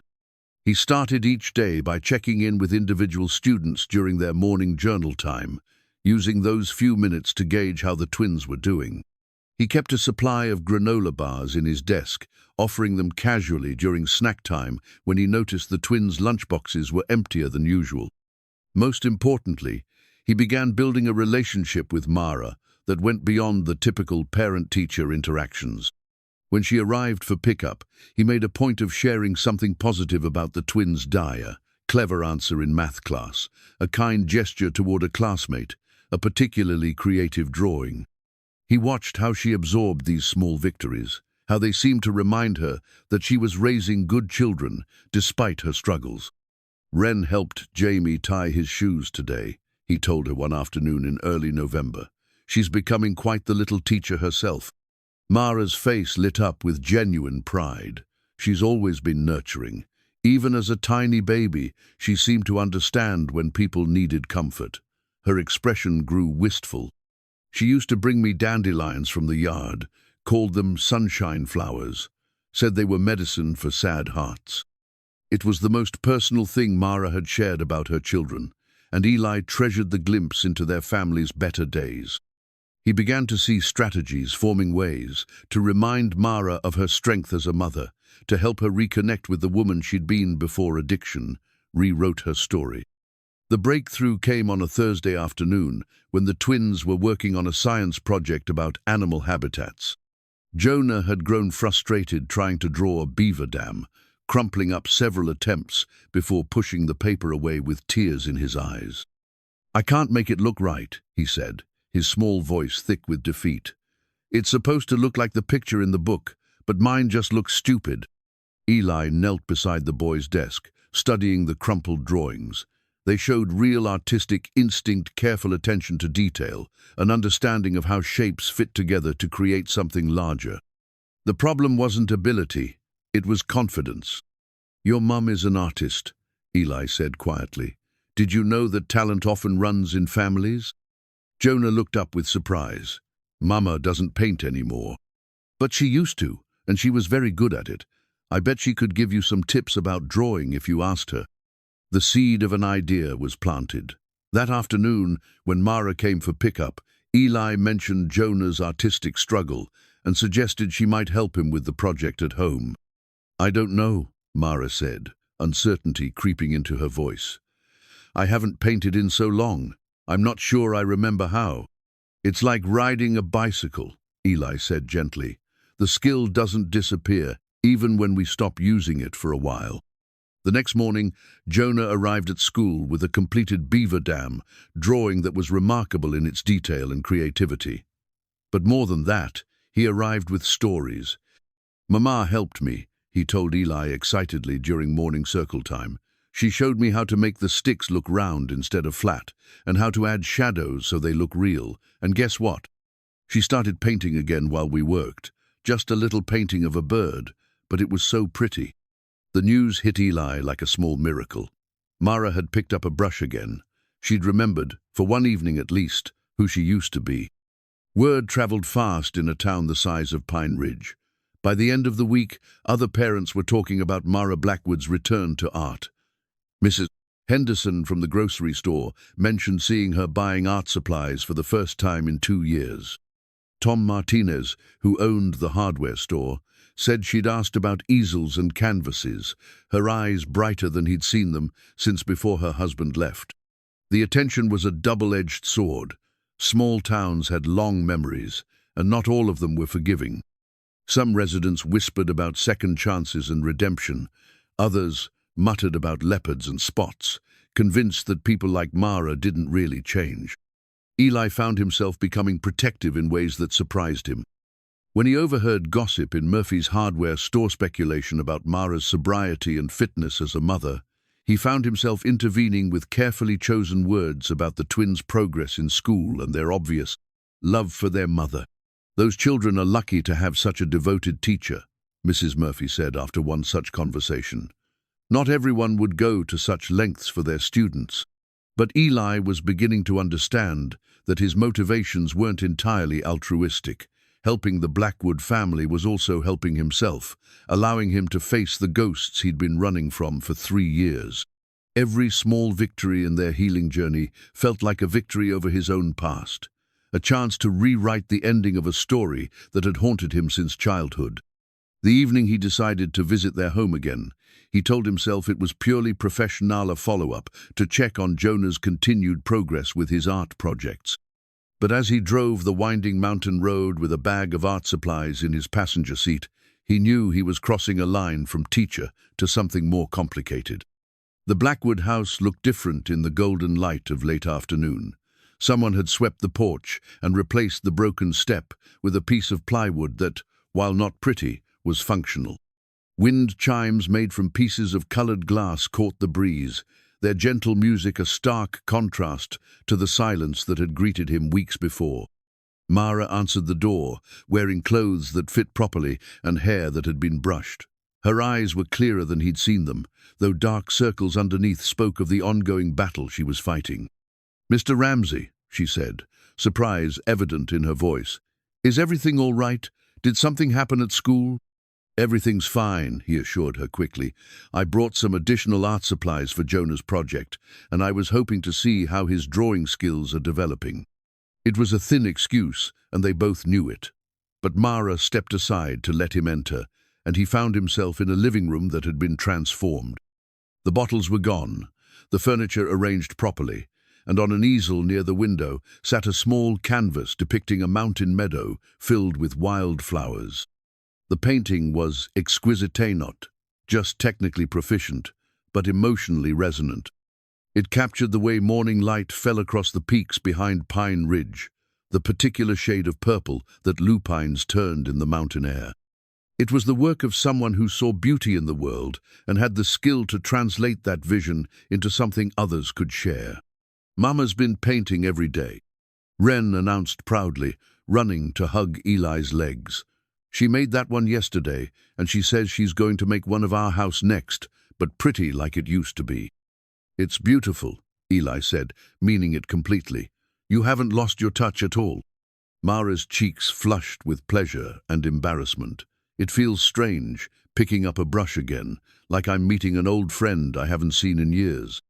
He started each day by checking in with individual students during their morning journal time, using those few minutes to gauge how the twins were doing. He kept a supply of granola bars in his desk, offering them casually during snack time when he noticed the twins' lunchboxes were emptier than usual. Most importantly, he began building a relationship with Mara that went beyond the typical parent-teacher interactions. When she arrived for pickup, he made a point of sharing something positive about the twins' dire, clever answer in math class, a kind gesture toward a classmate, a particularly creative drawing. He watched how she absorbed these small victories, how they seemed to remind her that she was raising good children despite her struggles. Wren helped Jamie tie his shoes today, he told her one afternoon in early November. She's becoming quite the little teacher herself. Mara's face lit up with genuine pride. She's always been nurturing. Even as a tiny baby, she seemed to understand when people needed comfort. Her expression grew wistful. She used to bring me dandelions from the yard, called them sunshine flowers, said they were medicine for sad hearts. It was the most personal thing Mara had shared about her children, and Eli treasured the glimpse into their family's better days. He began to see strategies forming ways to remind Mara of her strength as a mother, to help her reconnect with the woman she'd been before addiction rewrote her story. The breakthrough came on a Thursday afternoon when the twins were working on a science project about animal habitats. Jonah had grown frustrated trying to draw a beaver dam, crumpling up several attempts before pushing the paper away with tears in his eyes. "I can't make it look right," he said, his small voice thick with defeat. "It's supposed to look like the picture in the book, but mine just looks stupid." Eli knelt beside the boy's desk, studying the crumpled drawings. They showed real artistic instinct, careful attention to detail, an understanding of how shapes fit together to create something larger. The problem wasn't ability, it was confidence. "Your mum is an artist," Eli said quietly. "Did you know that talent often runs in families?" Jonah looked up with surprise. "Mama doesn't paint anymore." "But she used to, and she was very good at it. I bet she could give you some tips about drawing if you asked her." The seed of an idea was planted. That afternoon, when Mara came for pickup, Eli mentioned Jonah's artistic struggle and suggested she might help him with the project at home. "I don't know," Mara said, uncertainty creeping into her voice. "I haven't painted in so long. I'm not sure I remember how." "It's like riding a bicycle," Eli said gently. "The skill doesn't disappear, even when we stop using it for a while." The next morning, Jonah arrived at school with a completed beaver dam, drawing that was remarkable in its detail and creativity. But more than that, he arrived with stories. "Mama helped me," he told Eli excitedly during morning circle time. "She showed me how to make the sticks look round instead of flat, and how to add shadows so they look real. And guess what? She started painting again while we worked. Just a little painting of a bird, but it was so pretty." The news hit Eli like a small miracle. Mara had picked up a brush again. She'd remembered, for one evening at least, who she used to be. Word traveled fast in a town the size of Pine Ridge. By the end of the week, other parents were talking about Mara Blackwood's return to art. Mrs. Henderson from the grocery store mentioned seeing her buying art supplies for the first time in 2 years. Tom Martinez, who owned the hardware store, said she'd asked about easels and canvases, her eyes brighter than he'd seen them since before her husband left. The attention was a double-edged sword. Small towns had long memories, and not all of them were forgiving. Some residents whispered about second chances and redemption. Others muttered about leopards and spots, convinced that people like Mara didn't really change. Eli found himself becoming protective in ways that surprised him. When he overheard gossip in Murphy's hardware store speculation about Mara's sobriety and fitness as a mother, he found himself intervening with carefully chosen words about the twins' progress in school and their obvious love for their mother. "Those children are lucky to have such a devoted teacher," Mrs. Murphy said after one such conversation. "Not everyone would go to such lengths for their students." But Eli was beginning to understand that his motivations weren't entirely altruistic. Helping the Blackwood family was also helping himself, allowing him to face the ghosts he'd been running from for 3 years. Every small victory in their healing journey felt like a victory over his own past, a chance to rewrite the ending of a story that had haunted him since childhood. The evening he decided to visit their home again, He told himself it was purely professional, a follow-up to check on Jonah's continued progress with his art projects. But as he drove the winding mountain road with a bag of art supplies in his passenger seat, he knew he was crossing a line from teacher to something more complicated. The Blackwood house looked different in the golden light of late afternoon. Someone had swept the porch and replaced the broken step with a piece of plywood that, while not pretty, was functional. Wind chimes made from pieces of colored glass caught the breeze, their gentle music a stark contrast to the silence that had greeted him weeks before. Mara answered the door, wearing clothes that fit properly and hair that had been brushed. Her eyes were clearer than he'd seen them, though dark circles underneath spoke of the ongoing battle she was fighting. "Mr. Ramsey," she said, surprise evident in her voice. "Is everything all right? Did something happen at school?" "Everything's fine," he assured her quickly. "I brought some additional art supplies for Jonah's project, and I was hoping to see how his drawing skills are developing." It was a thin excuse, and they both knew it. But Mara stepped aside to let him enter, and he found himself in a living room that had been transformed. The bottles were gone, the furniture arranged properly, and on an easel near the window sat a small canvas depicting a mountain meadow filled with wild flowers. The painting was exquisite, not just technically proficient, but emotionally resonant. It captured the way morning light fell across the peaks behind Pine Ridge, the particular shade of purple that lupines turned in the mountain air. It was the work of someone who saw beauty in the world and had the skill to translate that vision into something others could share. "Mama's been painting every day," Wren announced proudly, running to hug Eli's legs. "She made that one yesterday, and she says she's going to make one of our house next, but pretty like it used to be." "It's beautiful," Eli said, meaning it completely. "You haven't lost your touch at all." Mara's cheeks flushed with pleasure and embarrassment. "It feels strange, picking up a brush again, like I'm meeting an old friend I haven't seen in years."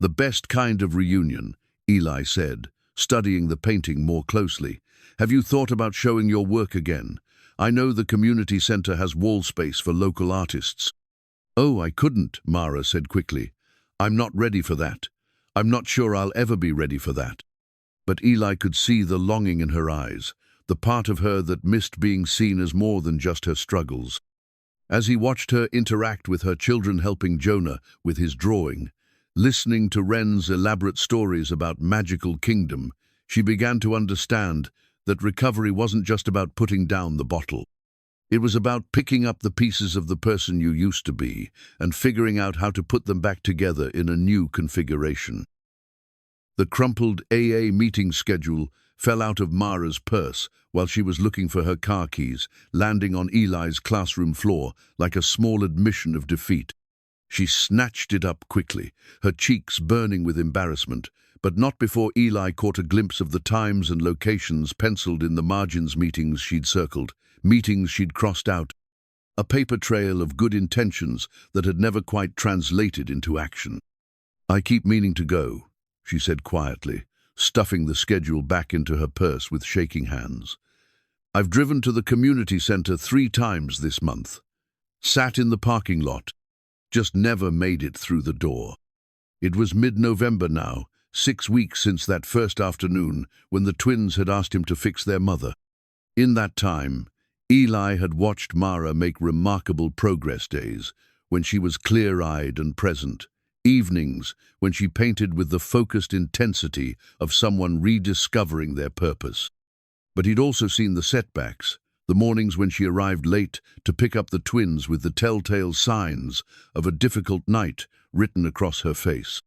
"The best kind of reunion," Eli said, studying the painting more closely. "Have you thought about showing your work again? I know the community center has wall space for local artists." "Oh, I couldn't," Mara said quickly. "I'm not ready for that. I'm not sure I'll ever be ready for that." But Eli could see the longing in her eyes, the part of her that missed being seen as more than just her struggles. As he watched her interact with her children, helping Jonah with his drawing, listening to Wren's elaborate stories about Magical Kingdom, she began to understand that recovery wasn't just about putting down the bottle. It was about picking up the pieces of the person you used to be and figuring out how to put them back together in a new configuration. The crumpled AA meeting schedule fell out of Mara's purse while she was looking for her car keys, landing on Eli's classroom floor like a small admission of defeat. She snatched it up quickly, her cheeks burning with embarrassment, but not before Eli caught a glimpse of the times and locations penciled in the margins meetings she'd circled, meetings she'd crossed out, a paper trail of good intentions that had never quite translated into action. "I keep meaning to go," she said quietly, stuffing the schedule back into her purse with shaking hands. "I've driven to the community center 3 times this month, sat in the parking lot, just never made it through the door." It was mid-November now, 6 weeks since that first afternoon when the twins had asked him to fix their mother. In that time, Eli had watched Mara make remarkable progress days, when she was clear-eyed and present, evenings when she painted with the focused intensity of someone rediscovering their purpose. But he'd also seen the setbacks, the mornings when she arrived late to pick up the twins with the telltale signs of a difficult night written across her face.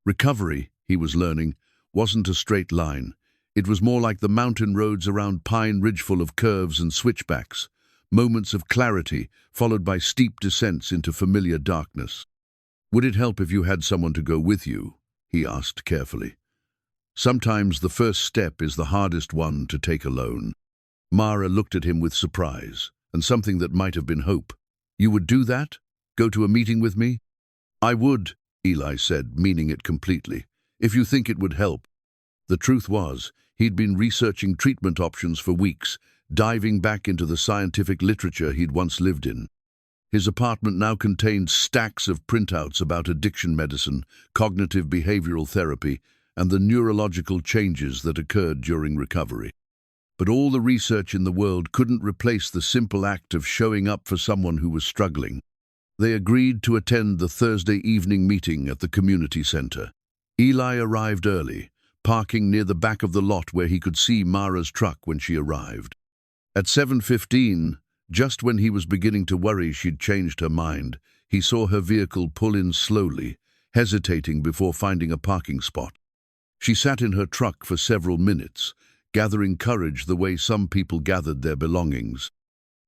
Recovery, he was learning, wasn't a straight line. It was more like the mountain roads around Pine Ridge, full of curves and switchbacks, moments of clarity followed by steep descents into familiar darkness. "Would it help if you had someone to go with you?" he asked carefully. "Sometimes the first step is the hardest one to take alone." Mara looked at him with surprise, and something that might have been hope. "You would do that? Go to a meeting with me?" "I would," Eli said, meaning it completely, "if you think it would help." The truth was, he'd been researching treatment options for weeks, diving back into the scientific literature he'd once lived in. His apartment now contained stacks of printouts about addiction medicine, cognitive behavioral therapy, and the neurological changes that occurred during recovery. But all the research in the world couldn't replace the simple act of showing up for someone who was struggling. They agreed to attend the Thursday evening meeting at the community center. Eli arrived early, parking near the back of the lot where he could see Mara's truck when she arrived. At 7:15, just when he was beginning to worry she'd changed her mind, he saw her vehicle pull in slowly, hesitating before finding a parking spot. She sat in her truck for several minutes, gathering courage the way some people gathered their belongings.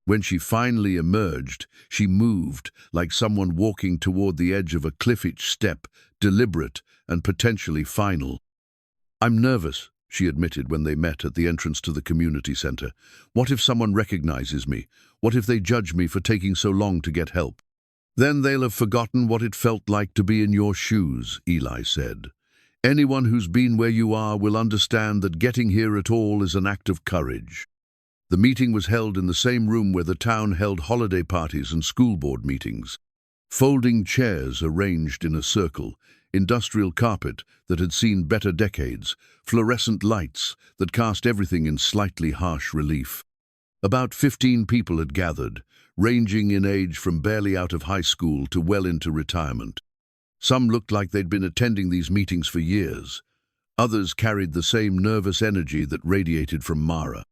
When she finally emerged, she moved like someone walking toward the edge of a cliff-edge step, deliberate and potentially final. "I'm nervous," she admitted when they met at the entrance to the community center. "What if someone recognizes me? What if they judge me for taking so long to get help?" "Then they'll have forgotten what it felt like to be in your shoes," Eli said. "Anyone who's been where you are will understand that getting here at all is an act of courage." The meeting was held in the same room where the town held holiday parties and school board meetings. Folding chairs arranged in a circle, industrial carpet that had seen better decades, fluorescent lights that cast everything in slightly harsh relief. About 15 people had gathered, ranging in age from barely out of high school to well into retirement. Some looked like they'd been attending these meetings for years. Others carried the same nervous energy that radiated from Mara.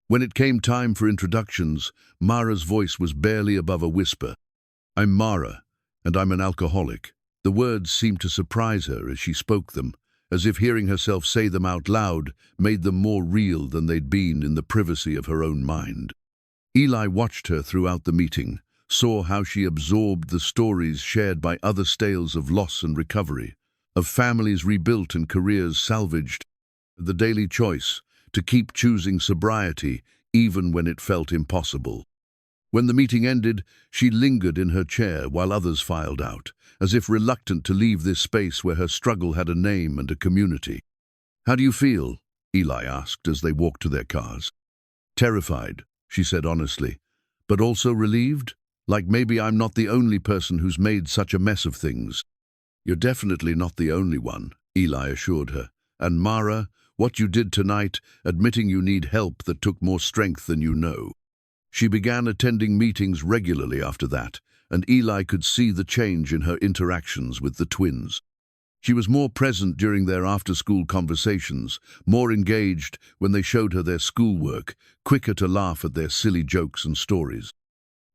When it came time for introductions, Mara's voice was barely above a whisper. "I'm Mara, and I'm an alcoholic." The words seemed to surprise her as she spoke them, as if hearing herself say them out loud made them more real than they'd been in the privacy of her own mind. Eli watched her throughout the meeting, saw how she absorbed the stories shared by other tales of loss and recovery, of families rebuilt and careers salvaged, the daily choice to keep choosing sobriety even when it felt impossible. When the meeting ended, she lingered in her chair while others filed out, as if reluctant to leave this space where her struggle had a name and a community. "How do you feel?" Eli asked as they walked to their cars. "Terrified," she said honestly, "but also relieved, like maybe I'm not the only person who's made such a mess of things." "You're definitely not the only one," Eli assured her. "And Mara, what you did tonight, admitting you need help that took more strength than you know." She began attending meetings regularly after that, and Eli could see the change in her interactions with the twins. She was more present during their after-school conversations, more engaged when they showed her their schoolwork, quicker to laugh at their silly jokes and stories.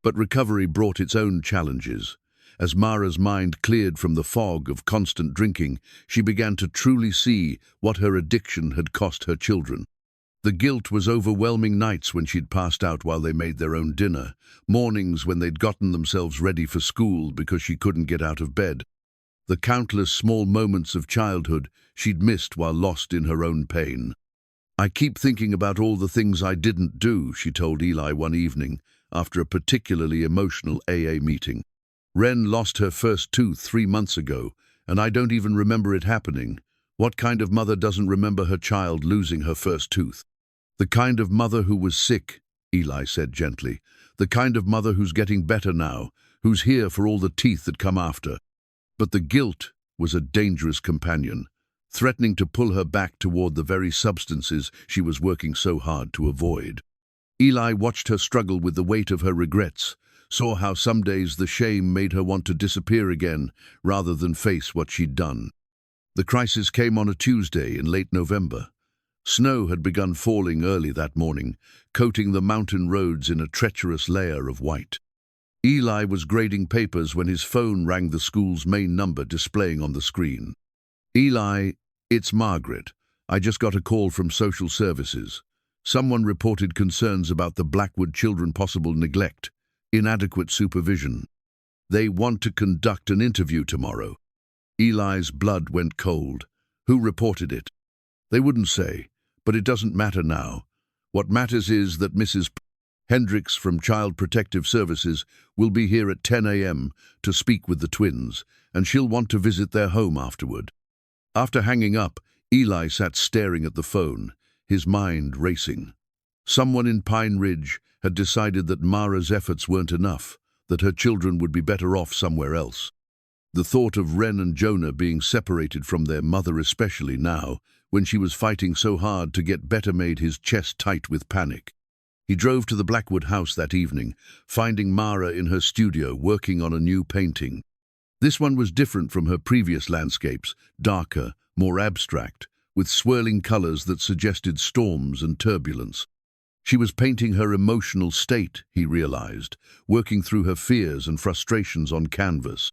But recovery brought its own challenges. As Mara's mind cleared from the fog of constant drinking, she began to truly see what her addiction had cost her children. The guilt was overwhelming nights when she'd passed out while they made their own dinner, mornings when they'd gotten themselves ready for school because she couldn't get out of bed. The countless small moments of childhood she'd missed while lost in her own pain. "I keep thinking about all the things I didn't do," she told Eli one evening after a particularly emotional AA meeting. "Ren lost her first tooth 3 months ago, and I don't even remember it happening. What kind of mother doesn't remember her child losing her first tooth?" "The kind of mother who was sick," Eli said gently. "The kind of mother who's getting better now, who's here for all the teeth that come after." But the guilt was a dangerous companion, threatening to pull her back toward the very substances she was working so hard to avoid. Eli watched her struggle with the weight of her regrets, saw how some days the shame made her want to disappear again rather than face what she'd done. The crisis came on a Tuesday in late November. Snow had begun falling early that morning, coating the mountain roads in a treacherous layer of white. Eli was grading papers when his phone rang the school's main number displaying on the screen. "Eli, it's Margaret. I just got a call from social services. Someone reported concerns about the Blackwood children, possible neglect, inadequate supervision. They want to conduct an interview tomorrow." Eli's blood went cold. "Who reported it?" "They wouldn't say, but it doesn't matter now. What matters is that Mrs. Hendricks from Child Protective Services will be here at 10 a.m. to speak with the twins, and she'll want to visit their home afterward." After hanging up, Eli sat staring at the phone, his mind racing. Someone in Pine Ridge had decided that Mara's efforts weren't enough. that her children would be better off somewhere else. The thought of Ren and Jonah being separated from their mother, especially now, when she was fighting so hard to get better, made his chest tight with panic. He drove to the Blackwood house that evening, finding Mara in her studio working on a new painting. This one was different from her previous landscapes, darker, more abstract, with swirling colors that suggested storms and turbulence. She was painting her emotional state, he realized, working through her fears and frustrations on canvas.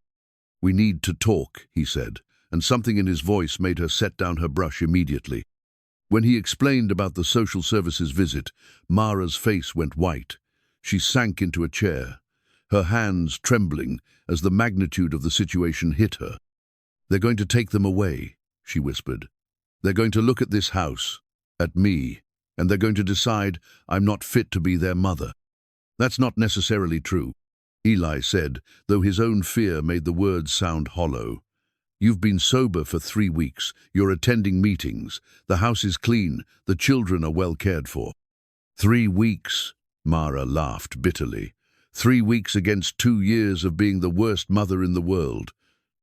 "We need to talk," he said, and something in his voice made her set down her brush immediately. When he explained about the social services visit, Mara's face went white. She sank into a chair, her hands trembling as the magnitude of the situation hit her. "They're going to take them away," she whispered. "They're going to look at this house, at me, and they're going to decide I'm not fit to be their mother." "That's not necessarily true," Eli said, though his own fear made the words sound hollow. "You've been sober for 3 weeks, you're attending meetings, the house is clean, the children are well cared for." 3 weeks, Mara laughed bitterly. 3 weeks against 2 years of being the worst mother in the world.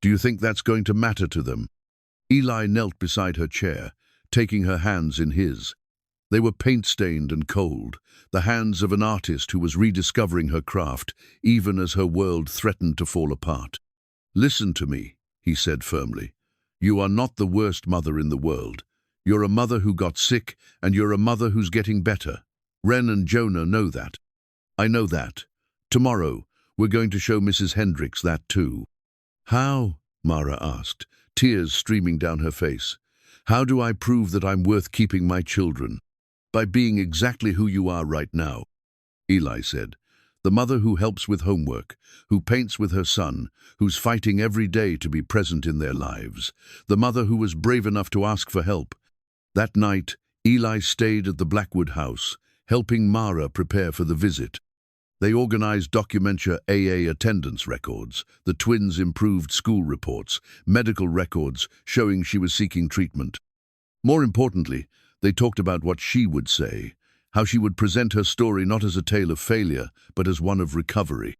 "Do you think that's going to matter to them?" Eli knelt beside her chair, taking her hands in his. They were paint-stained and cold, the hands of an artist who was rediscovering her craft, even as her world threatened to fall apart. "Listen to me," he said firmly. "You are not the worst mother in the world. You're a mother who got sick, and you're a mother who's getting better. Ren and Jonah know that. I know that. Tomorrow, we're going to show Mrs. Hendricks that too." "How?" Mara asked, tears streaming down her face. "How do I prove that I'm worth keeping my children?" "By being exactly who you are right now," Eli said. "The mother who helps with homework, who paints with her son, who's fighting every day to be present in their lives. The mother who was brave enough to ask for help." That night, Eli stayed at the Blackwood house, helping Mara prepare for the visit. They organized documenture AA attendance records, the twins' improved school reports, medical records showing she was seeking treatment. More importantly, they talked about what she would say, how she would present her story not as a tale of failure, but as one of recovery.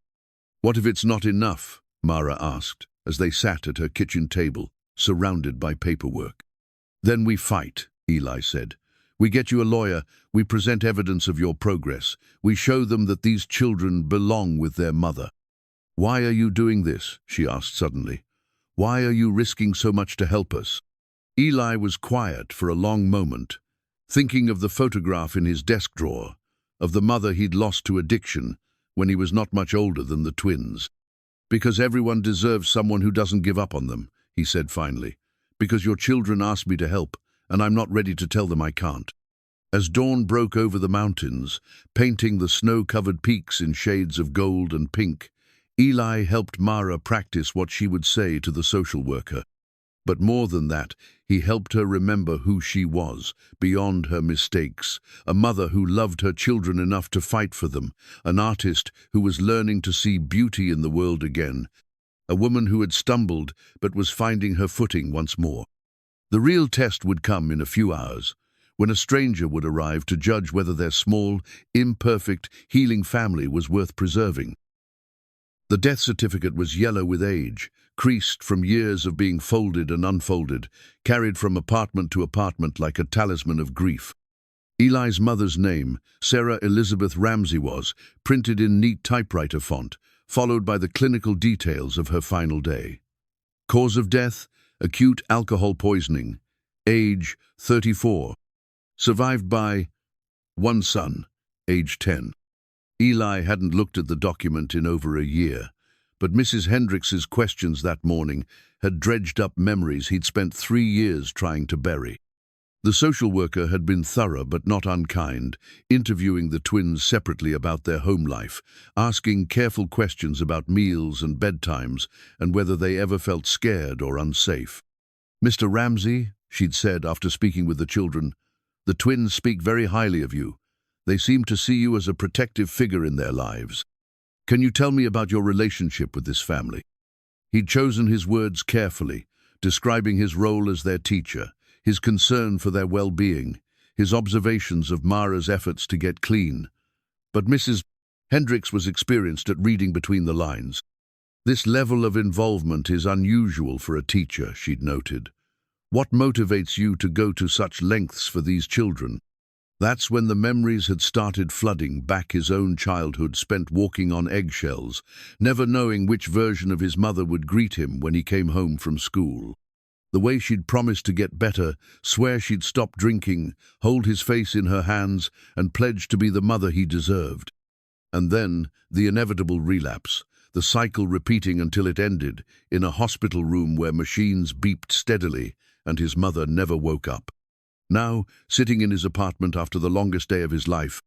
"What if it's not enough?" Mara asked, as they sat at her kitchen table, surrounded by paperwork. "Then we fight," Eli said. "We get you a lawyer, we present evidence of your progress, we show them that these children belong with their mother." "Why are you doing this?" she asked suddenly. "Why are you risking so much to help us?" Eli was quiet for a long moment, thinking of the photograph in his desk drawer, of the mother he'd lost to addiction when he was not much older than the twins. "Because everyone deserves someone who doesn't give up on them," he said finally. "Because your children asked me to help, and I'm not ready to tell them I can't." As dawn broke over the mountains, painting the snow-covered peaks in shades of gold and pink, Eli helped Mara practice what she would say to the social worker. But more than that, he helped her remember who she was, beyond her mistakes, a mother who loved her children enough to fight for them, an artist who was learning to see beauty in the world again, a woman who had stumbled but was finding her footing once more. The real test would come in a few hours, when a stranger would arrive to judge whether their small, imperfect, healing family was worth preserving. The death certificate was yellow with age, creased from years of being folded and unfolded, carried from apartment to apartment like a talisman of grief. Eli's mother's name, Sarah Elizabeth Ramsey, was printed in neat typewriter font, followed by the clinical details of her final day. Cause of death, acute alcohol poisoning. Age, 34. Survived by one son, age 10. Eli hadn't looked at the document in over a year, but Mrs. Hendricks's questions that morning had dredged up memories he'd spent 3 years trying to bury. The social worker had been thorough but not unkind, interviewing the twins separately about their home life, asking careful questions about meals and bedtimes and whether they ever felt scared or unsafe. "Mr. Ramsey," she'd said after speaking with the children, "the twins speak very highly of you. They seem to see you as a protective figure in their lives. Can you tell me about your relationship with this family?" He'd chosen his words carefully, describing his role as their teacher, his concern for their well-being, his observations of Mara's efforts to get clean. But Mrs. Hendricks was experienced at reading between the lines. This level of involvement is unusual for a teacher, she'd noted. What motivates you to go to such lengths for these children? That's when the memories had started flooding back his own childhood spent walking on eggshells, never knowing which version of his mother would greet him when he came home from school. The way she'd promised to get better, swear she'd stop drinking, hold his face in her hands, and pledge to be the mother he deserved. And then, the inevitable relapse, the cycle repeating until it ended, in a hospital room where machines beeped steadily, and his mother never woke up. Now, sitting in his apartment after the longest day of his life,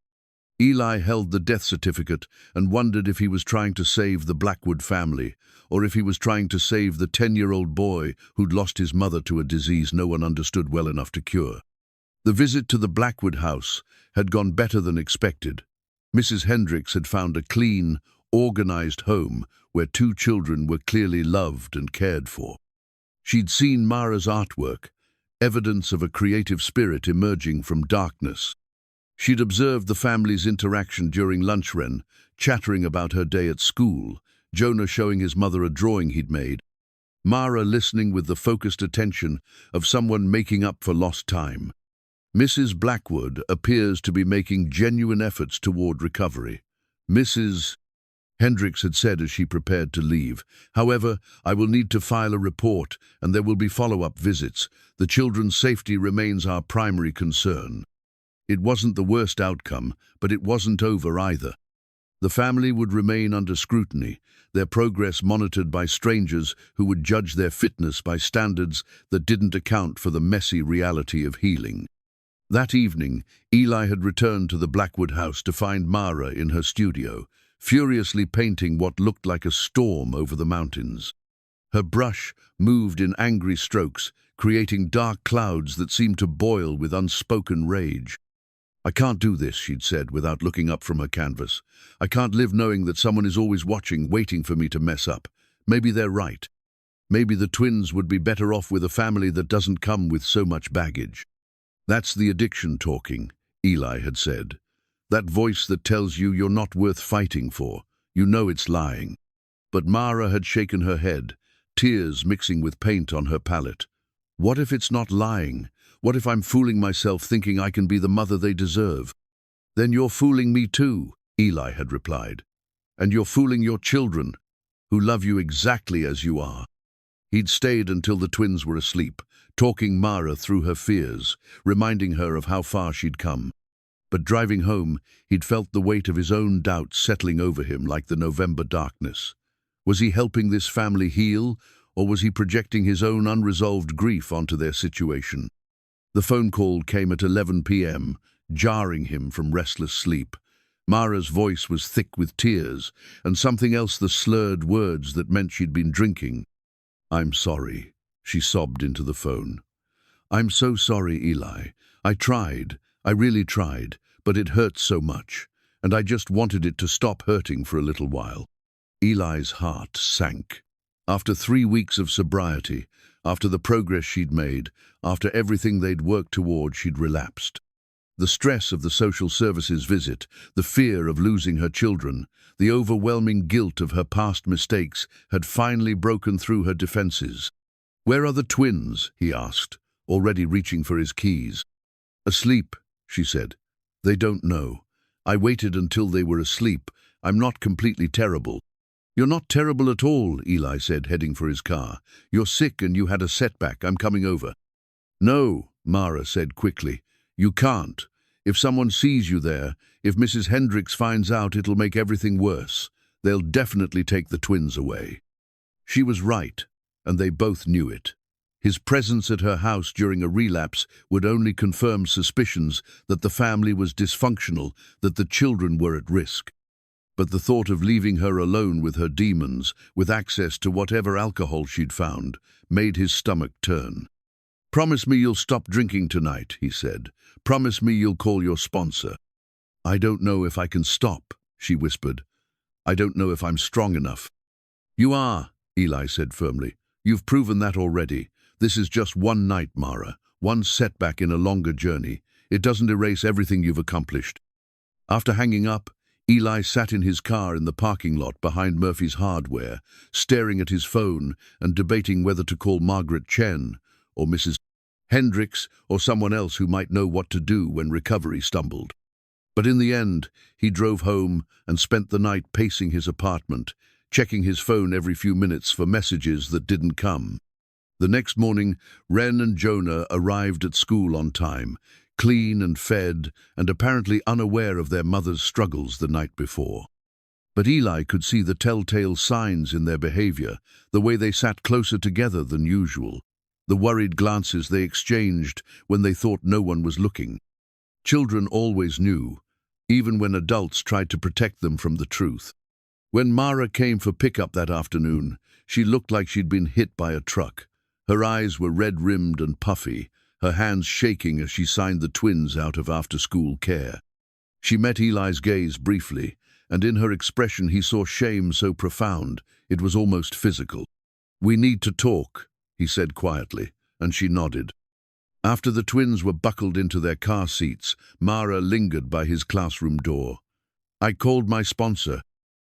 Eli held the death certificate and wondered if he was trying to save the Blackwood family, or if he was trying to save the 10-year-old boy who'd lost his mother to a disease no one understood well enough to cure. The visit to the Blackwood house had gone better than expected. Mrs. Hendricks had found a clean, organized home where 2 children were clearly loved and cared for. She'd seen Mara's artwork, evidence of a creative spirit emerging from darkness. She'd observed the family's interaction during lunch-wren, chattering about her day at school, Jonah showing his mother a drawing he'd made, Mara listening with the focused attention of someone making up for lost time. Mrs. Blackwood appears to be making genuine efforts toward recovery. Mrs. Hendricks had said as she prepared to leave, "However, I will need to file a report and there will be follow-up visits. The children's safety remains our primary concern." It wasn't the worst outcome, but it wasn't over either. The family would remain under scrutiny, their progress monitored by strangers who would judge their fitness by standards that didn't account for the messy reality of healing. That evening, Eli had returned to the Blackwood house to find Mara in her studio, furiously painting what looked like a storm over the mountains. Her brush moved in angry strokes, creating dark clouds that seemed to boil with unspoken rage. "I can't do this," she'd said without looking up from her canvas. "I can't live knowing that someone is always watching, waiting for me to mess up. Maybe they're right. Maybe the twins would be better off with a family that doesn't come with so much baggage." "That's the addiction talking," Eli had said. "That voice that tells you you're not worth fighting for. You know it's lying." But Mara had shaken her head, tears mixing with paint on her palette. "What if it's not lying? What if I'm fooling myself thinking I can be the mother they deserve?" "Then you're fooling me too," Eli had replied. "And you're fooling your children, who love you exactly as you are." He'd stayed until the twins were asleep, talking Mara through her fears, reminding her of how far she'd come. But driving home, he'd felt the weight of his own doubts settling over him like the November darkness. Was he helping this family heal, or was he projecting his own unresolved grief onto their situation? The phone call came at 11 p.m., jarring him from restless sleep. Mara's voice was thick with tears, and something else, the slurred words that meant she'd been drinking. "I'm sorry," she sobbed into the phone. "I'm so sorry, Eli. I tried. I really tried, but it hurt so much, and I just wanted it to stop hurting for a little while." Eli's heart sank. After 3 weeks of sobriety, after the progress she'd made, after everything they'd worked toward, she'd relapsed. The stress of the social services visit, the fear of losing her children, the overwhelming guilt of her past mistakes had finally broken through her defenses. "Where are the twins?" he asked, already reaching for his keys. "Asleep," she said. "They don't know. I waited until they were asleep. I'm not completely terrible." "You're not terrible at all," Eli said, heading for his car. "You're sick and you had a setback. I'm coming over." "No," Mara said quickly. "You can't. If someone sees you there, if Mrs. Hendricks finds out, it'll make everything worse. They'll definitely take the twins away." She was right, and they both knew it. His presence at her house during a relapse would only confirm suspicions that the family was dysfunctional, that the children were at risk. But the thought of leaving her alone with her demons, with access to whatever alcohol she'd found, made his stomach turn. "Promise me you'll stop drinking tonight," he said. "Promise me you'll call your sponsor." "I don't know if I can stop," she whispered. "I don't know if I'm strong enough." "You are," Eli said firmly. "You've proven that already. This is just one night, Mara, one setback in a longer journey. It doesn't erase everything you've accomplished." After hanging up, Eli sat in his car in the parking lot behind Murphy's Hardware, staring at his phone and debating whether to call Margaret Chen or Mrs. Hendricks or someone else who might know what to do when recovery stumbled. But in the end, he drove home and spent the night pacing his apartment, checking his phone every few minutes for messages that didn't come. The next morning, Ren and Jonah arrived at school on time, clean and fed, and apparently unaware of their mother's struggles the night before. But Eli could see the telltale signs in their behavior, the way they sat closer together than usual, the worried glances they exchanged when they thought no one was looking. Children always knew, even when adults tried to protect them from the truth. When Mara came for pickup that afternoon, she looked like she'd been hit by a truck. Her eyes were red-rimmed and puffy, her hands shaking as she signed the twins out of after-school care. She met Eli's gaze briefly, and in her expression he saw shame so profound it was almost physical. "We need to talk," he said quietly, and she nodded. After the twins were buckled into their car seats, Mara lingered by his classroom door. "I called my sponsor,"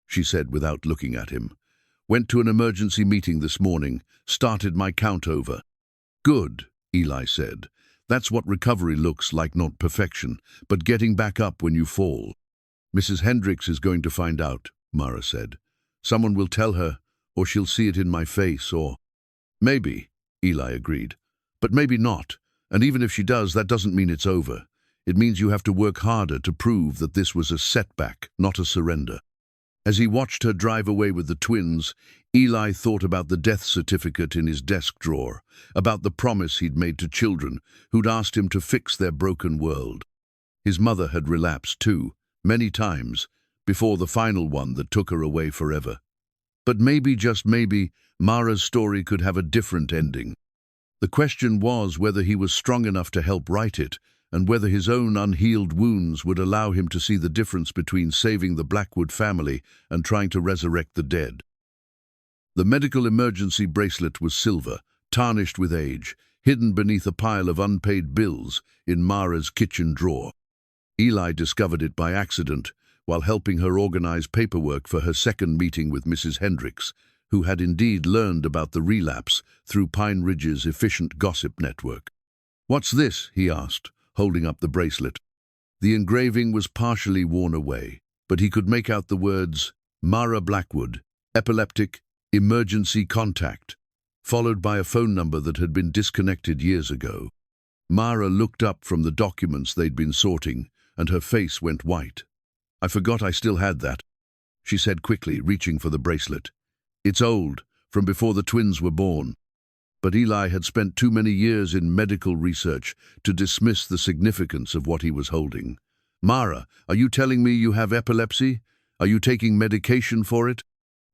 she said without looking at him. "Went to an emergency meeting this morning, started my count over." "Good," Eli said. "That's what recovery looks like, not perfection, but getting back up when you fall." "Mrs. Hendricks is going to find out," Mara said. "Someone will tell her, or she'll see it in my face, or—" "Maybe," Eli agreed. "But maybe not, and even if she does, that doesn't mean it's over. It means you have to work harder to prove that this was a setback, not a surrender." As he watched her drive away with the twins, Eli thought about the death certificate in his desk drawer, about the promise he'd made to children who'd asked him to fix their broken world. His mother had relapsed too, many times, before the final one that took her away forever. But maybe, just maybe, Mara's story could have a different ending. The question was whether he was strong enough to help write it, and whether his own unhealed wounds would allow him to see the difference between saving the Blackwood family and trying to resurrect the dead. The medical emergency bracelet was silver, tarnished with age, hidden beneath a pile of unpaid bills in Mara's kitchen drawer. Eli discovered it by accident while helping her organize paperwork for her second meeting with Mrs. Hendricks, who had indeed learned about the relapse through Pine Ridge's efficient gossip network. "What's this?" he asked, holding up the bracelet. The engraving was partially worn away, but he could make out the words, "Mara Blackwood, epileptic, emergency contact," followed by a phone number that had been disconnected years ago. Mara looked up from the documents they'd been sorting, and her face went white. "I forgot I still had that," she said quickly, reaching for the bracelet. "It's old, from before the twins were born." But Eli had spent too many years in medical research to dismiss the significance of what he was holding. "Mara, are you telling me you have epilepsy? Are you taking medication for it?"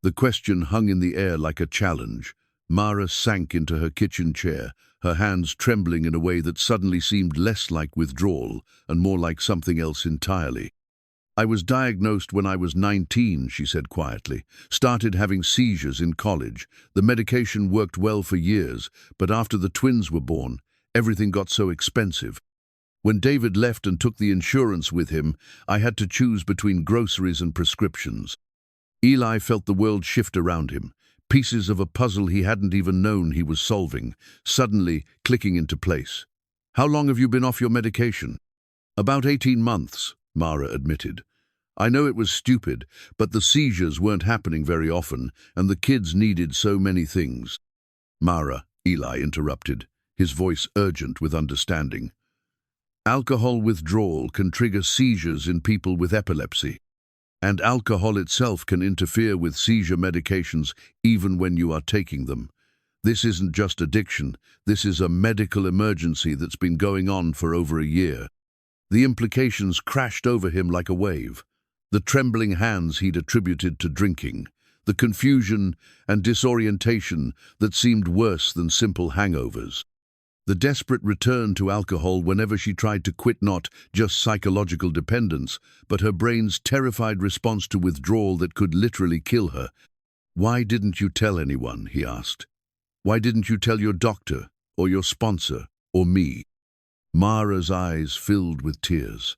The question hung in the air like a challenge. Mara sank into her kitchen chair, her hands trembling in a way that suddenly seemed less like withdrawal and more like something else entirely. "I was diagnosed when I was 19, she said quietly. "Started having seizures in college. The medication worked well for years, but after the twins were born, everything got so expensive. When David left and took the insurance with him, I had to choose between groceries and prescriptions." Eli felt the world shift around him, pieces of a puzzle he hadn't even known he was solving, suddenly clicking into place. "How long have you been off your medication?" "About 18 months, Mara admitted. "I know it was stupid, but the seizures weren't happening very often, and the kids needed so many things." "Mara," Eli interrupted, his voice urgent with understanding. "Alcohol withdrawal can trigger seizures in people with epilepsy, and alcohol itself can interfere with seizure medications even when you are taking them. This isn't just addiction, this is a medical emergency that's been going on for over a year." The implications crashed over him like a wave. The trembling hands he'd attributed to drinking, the confusion and disorientation that seemed worse than simple hangovers. The desperate return to alcohol whenever she tried to quit, not just psychological dependence, but her brain's terrified response to withdrawal that could literally kill her. "Why didn't you tell anyone?" he asked. "Why didn't you tell your doctor, or your sponsor, or me?" Mara's eyes filled with tears.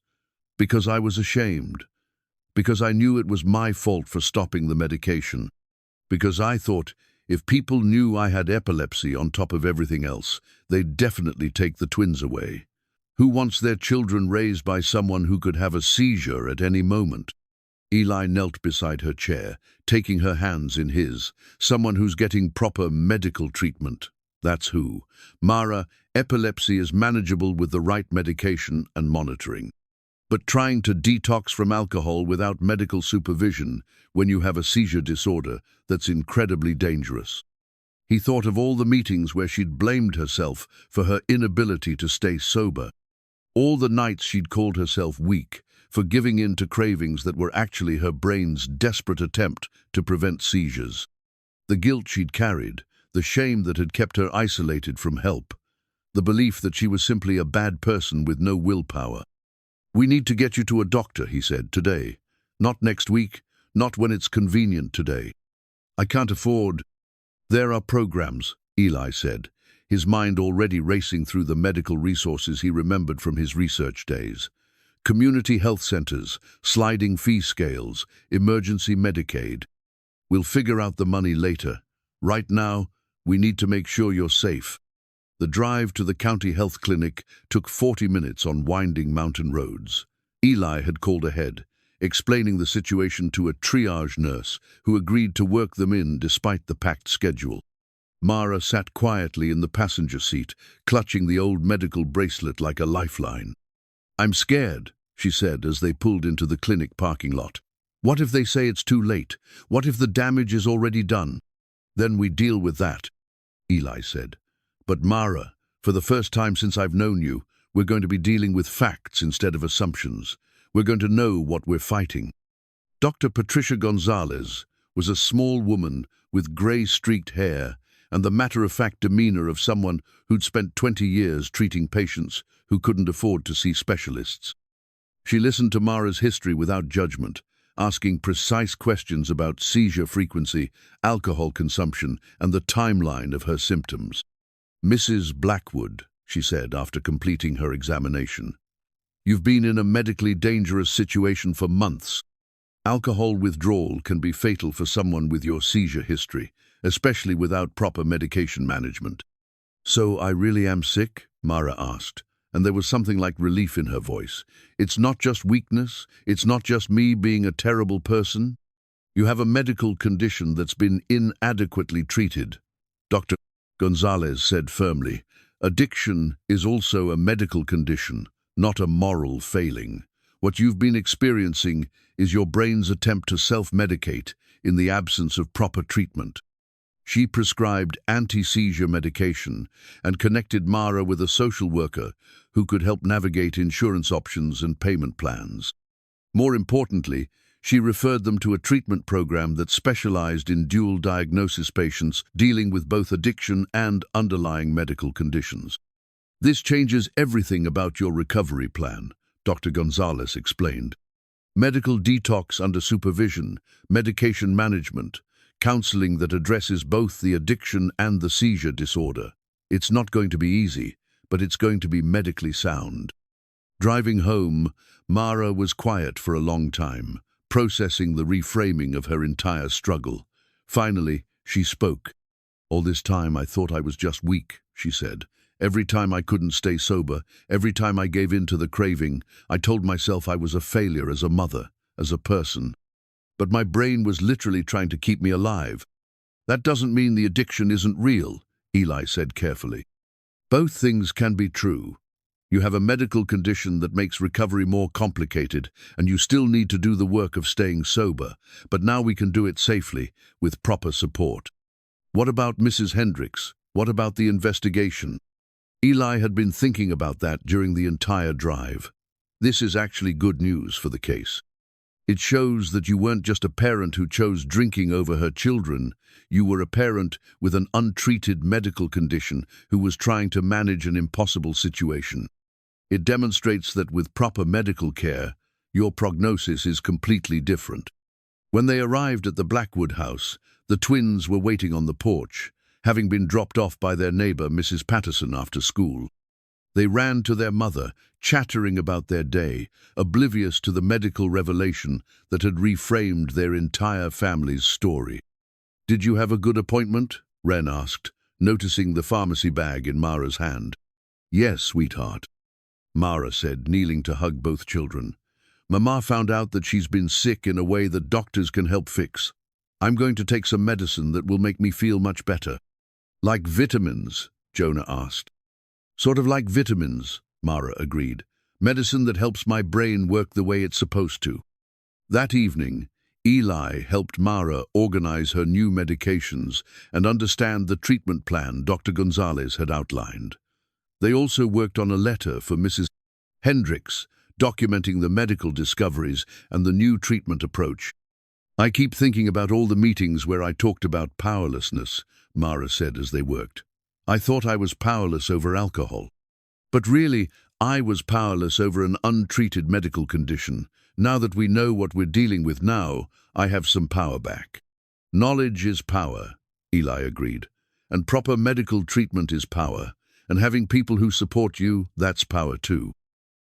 "Because I was ashamed. Because I knew it was my fault for stopping the medication. Because I thought if people knew I had epilepsy on top of everything else, they'd definitely take the twins away. Who wants their children raised by someone who could have a seizure at any moment? Eli knelt beside her chair, taking her hands in his. Someone who's getting proper medical treatment. That's who. Mara, epilepsy is manageable with the right medication and monitoring. But trying to detox from alcohol without medical supervision when you have a seizure disorder, that's incredibly dangerous. He thought of all the meetings where she'd blamed herself for her inability to stay sober. All the nights she'd called herself weak for giving in to cravings that were actually her brain's desperate attempt to prevent seizures. The guilt she'd carried, the shame that had kept her isolated from help, the belief that she was simply a bad person with no willpower. "We need to get you to a doctor," he said, "today. Not next week, not when it's convenient today. I can't afford—" "There are programs," Eli said, his mind already racing through the medical resources he remembered from his research days. Community health centers, sliding fee scales, emergency Medicaid. "We'll figure out the money later. Right now, we need to make sure you're safe." The drive to the county health clinic took 40 minutes on winding mountain roads. Eli had called ahead, explaining the situation to a triage nurse who agreed to work them in despite the packed schedule. Mara sat quietly in the passenger seat, clutching the old medical bracelet like a lifeline. "I'm scared," she said as they pulled into the clinic parking lot. "What if they say it's too late? What if the damage is already done?" "Then we deal with that," Eli said. "But Mara, for the first time since I've known you, we're going to be dealing with facts instead of assumptions. We're going to know what we're fighting." Dr. Patricia Gonzalez was a small woman with gray-streaked hair and the matter-of-fact demeanor of someone who'd spent 20 years treating patients who couldn't afford to see specialists. She listened to Mara's history without judgment, asking precise questions about seizure frequency, alcohol consumption, and the timeline of her symptoms. "Mrs. Blackwood," she said after completing her examination, "you've been in a medically dangerous situation for months. Alcohol withdrawal can be fatal for someone with your seizure history, especially without proper medication management." "So I really am sick?" Mara asked, and there was something like relief in her voice. "It's not just weakness, it's not just me being a terrible person. You have a medical condition that's been inadequately treated," Dr. Gonzalez said firmly. "Addiction is also a medical condition, not a moral failing. What you've been experiencing is your brain's attempt to self-medicate in the absence of proper treatment." She prescribed anti-seizure medication and connected Mara with a social worker who could help navigate insurance options and payment plans. More importantly, she referred them to a treatment program that specialized in dual diagnosis patients dealing with both addiction and underlying medical conditions. "This changes everything about your recovery plan," Dr. Gonzalez explained. "Medical detox under supervision, medication management, counseling that addresses both the addiction and the seizure disorder. It's not going to be easy, but it's going to be medically sound." Driving home, Mara was quiet for a long time, processing the reframing of her entire struggle. Finally, she spoke. "All this time I thought I was just weak," she said. "Every time I couldn't stay sober, every time I gave in to the craving, I told myself I was a failure as a mother, as a person. But my brain was literally trying to keep me alive." "That doesn't mean the addiction isn't real," Eli said carefully. "Both things can be true. You have a medical condition that makes recovery more complicated, and you still need to do the work of staying sober, but now we can do it safely, with proper support." "What about Mrs. Hendricks? What about the investigation?" Eli had been thinking about that during the entire drive. This is actually good news for the case. It shows that you weren't just a parent who chose drinking over her children. You were a parent with an untreated medical condition who was trying to manage an impossible situation. It demonstrates that with proper medical care, your prognosis is completely different. When they arrived at the Blackwood house, the twins were waiting on the porch, having been dropped off by their neighbor, Mrs. Patterson, after school. They ran to their mother, chattering about their day, oblivious to the medical revelation that had reframed their entire family's story. "Did you have a good appointment?" Ren asked, noticing the pharmacy bag in Mara's hand. "Yes, sweetheart," Mara said, kneeling to hug both children. "Mama found out that she's been sick in a way that doctors can help fix. I'm going to take some medicine that will make me feel much better." "Like vitamins?" Jonah asked. "Sort of like vitamins," Mara agreed. "Medicine that helps my brain work the way it's supposed to." That evening, Eli helped Mara organize her new medications and understand the treatment plan Dr. Gonzalez had outlined. They also worked on a letter for Mrs. Hendricks, documenting the medical discoveries and the new treatment approach. "I keep thinking about all the meetings where I talked about powerlessness," Mara said as they worked. "I thought I was powerless over alcohol. But really, I was powerless over an untreated medical condition. Now that we know what we're dealing with now, I have some power back." "Knowledge is power," Eli agreed. "And proper medical treatment is power. And having people who support you, that's power too."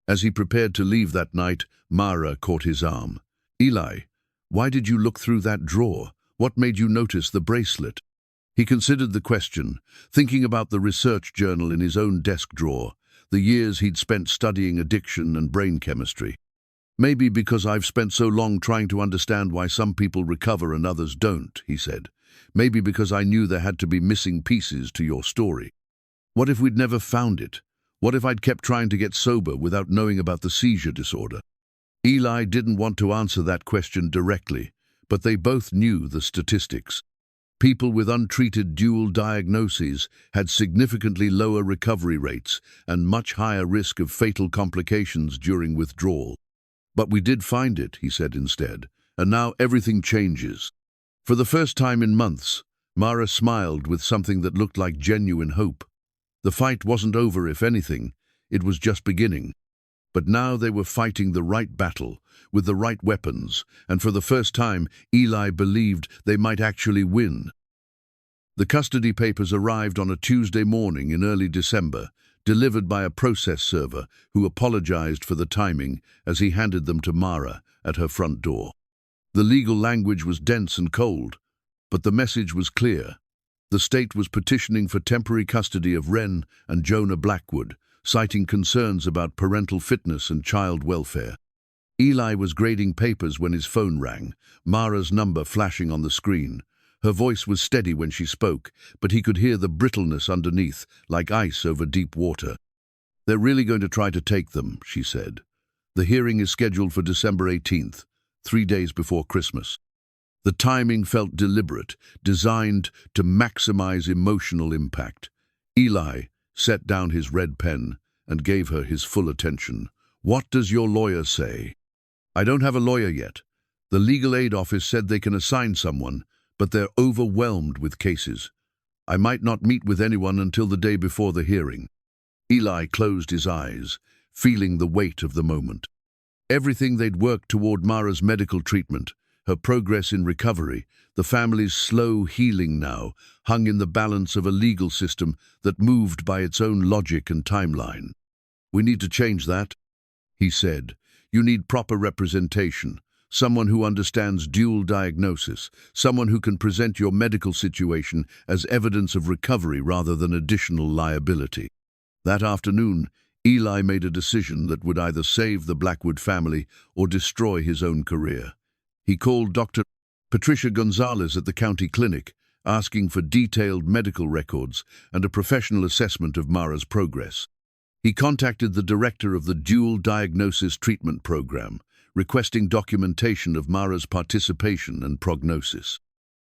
As he prepared to leave that night, Mara caught his arm. "Eli, why did you look through that drawer? What made you notice the bracelet?" He considered the question, thinking about the research journal in his own desk drawer, the years he'd spent studying addiction and brain chemistry. "Maybe because I've spent so long trying to understand why some people recover and others don't," he said. "Maybe because I knew there had to be missing pieces to your story. What if we'd never found it? What if I'd kept trying to get sober without knowing about the seizure disorder?" Eli didn't want to answer that question directly, but they both knew the statistics. People with untreated dual diagnoses had significantly lower recovery rates and much higher risk of fatal complications during withdrawal. "But we did find it," he said instead, "and now everything changes." For the first time in months, Mara smiled with something that looked like genuine hope. The fight wasn't over, if anything, it was just beginning. But now they were fighting the right battle, with the right weapons, and for the first time, Eli believed they might actually win. The custody papers arrived on a Tuesday morning in early December, delivered by a process server who apologized for the timing as he handed them to Mara at her front door. The legal language was dense and cold, but the message was clear. The state was petitioning for temporary custody of Ren and Jonah Blackwood, citing concerns about parental fitness and child welfare. Eli was grading papers when his phone rang, Mara's number flashing on the screen. Her voice was steady when she spoke, but he could hear the brittleness underneath, like ice over deep water. "They're really going to try to take them," she said. "The hearing is scheduled for December 18th, 3 days before Christmas." The timing felt deliberate, designed to maximize emotional impact. Eli set down his red pen and gave her his full attention. "What does your lawyer say?" "I don't have a lawyer yet. The legal aid office said they can assign someone, but they're overwhelmed with cases. I might not meet with anyone until the day before the hearing." Eli closed his eyes, feeling the weight of the moment. Everything they'd worked toward Mara's medical treatment, her progress in recovery, the family's slow healing now, hung in the balance of a legal system that moved by its own logic and timeline. "We need to change that," he said. "You need proper representation. Someone who understands dual diagnosis, someone who can present your medical situation as evidence of recovery rather than additional liability." That afternoon, Eli made a decision that would either save the Blackwood family or destroy his own career. He called Dr. Patricia Gonzalez at the county clinic, asking for detailed medical records and a professional assessment of Mara's progress. He contacted the director of the Dual Diagnosis Treatment Program, requesting documentation of Mara's participation and prognosis.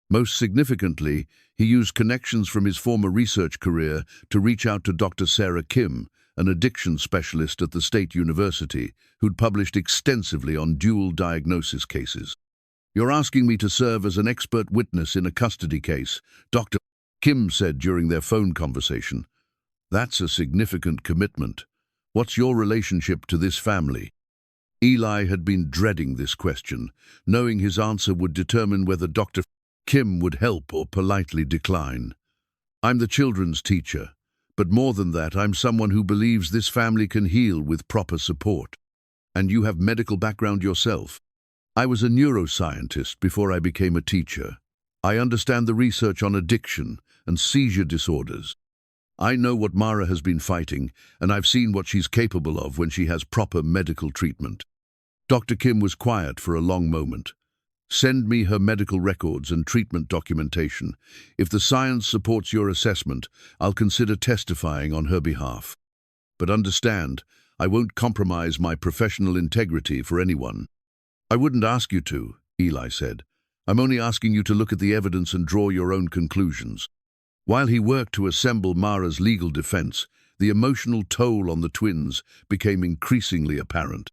Most significantly, he used connections from his former research career to reach out to Dr. Sarah Kim, an addiction specialist at the State University, who'd published extensively on dual diagnosis cases. "You're asking me to serve as an expert witness in a custody case," Dr. Kim said during their phone conversation. "That's a significant commitment. What's your relationship to this family?" Eli had been dreading this question, knowing his answer would determine whether Dr. Kim would help or politely decline. "I'm the children's teacher. But more than that, I'm someone who believes this family can heal with proper support. And you have medical background yourself. I was a neuroscientist before I became a teacher. I understand the research on addiction and seizure disorders. I know what Mara has been fighting, and I've seen what she's capable of when she has proper medical treatment. Dr. Kim was quiet for a long moment. Send me her medical records and treatment documentation. If the science supports your assessment, I'll consider testifying on her behalf. But understand, I won't compromise my professional integrity for anyone. I wouldn't ask you to, Eli said. I'm only asking you to look at the evidence and draw your own conclusions. While he worked to assemble Mara's legal defense, the emotional toll on the twins became increasingly apparent.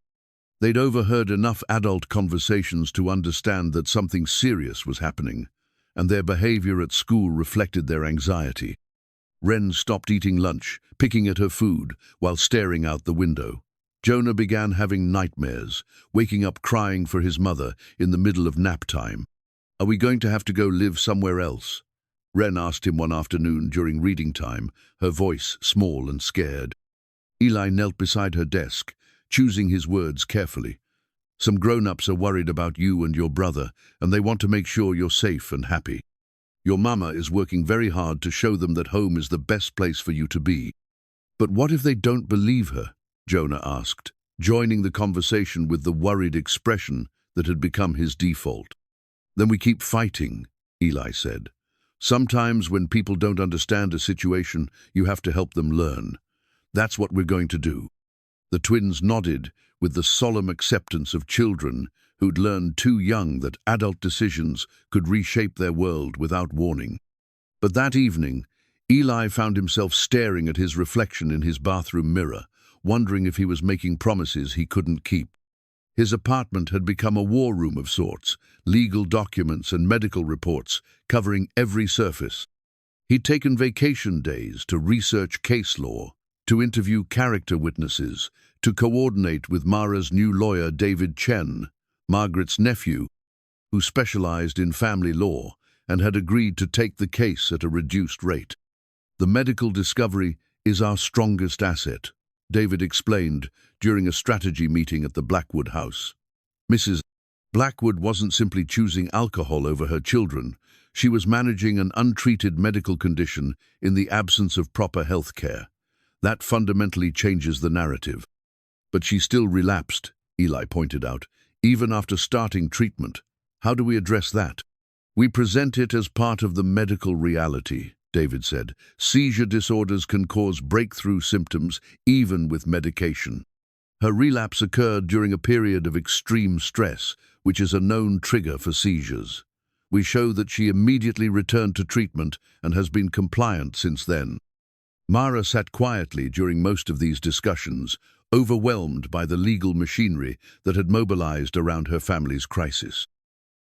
They'd overheard enough adult conversations to understand that something serious was happening, and their behavior at school reflected their anxiety. Ren stopped eating lunch, picking at her food, while staring out the window. Jonah began having nightmares, waking up crying for his mother in the middle of nap time. Are we going to have to go live somewhere else? Ren asked him one afternoon during reading time, her voice small and scared. Eli knelt beside her desk, choosing his words carefully. Some grown-ups are worried about you and your brother, and they want to make sure you're safe and happy. Your mama is working very hard to show them that home is the best place for you to be. But what if they don't believe her? Jonah asked, joining the conversation with the worried expression that had become his default. Then we keep fighting, Eli said. Sometimes when people don't understand a situation, you have to help them learn. That's what we're going to do. The twins nodded with the solemn acceptance of children who'd learned too young that adult decisions could reshape their world without warning. But that evening, Eli found himself staring at his reflection in his bathroom mirror, wondering if he was making promises he couldn't keep. His apartment had become a war room of sorts, legal documents and medical reports covering every surface. He'd taken vacation days to research case law, to interview character witnesses, to coordinate with Mara's new lawyer David Chen, Margaret's nephew, who specialized in family law and had agreed to take the case at a reduced rate. The medical discovery is our strongest asset, David explained during a strategy meeting at the Blackwood house. Mrs. Blackwood wasn't simply choosing alcohol over her children, she was managing an untreated medical condition in the absence of proper health care. That fundamentally changes the narrative. But she still relapsed, Eli pointed out, even after starting treatment. How do we address that? We present it as part of the medical reality, David said. Seizure disorders can cause breakthrough symptoms, even with medication. Her relapse occurred during a period of extreme stress, which is a known trigger for seizures. We show that she immediately returned to treatment and has been compliant since then. Mara sat quietly during most of these discussions, overwhelmed by the legal machinery that had mobilized around her family's crisis.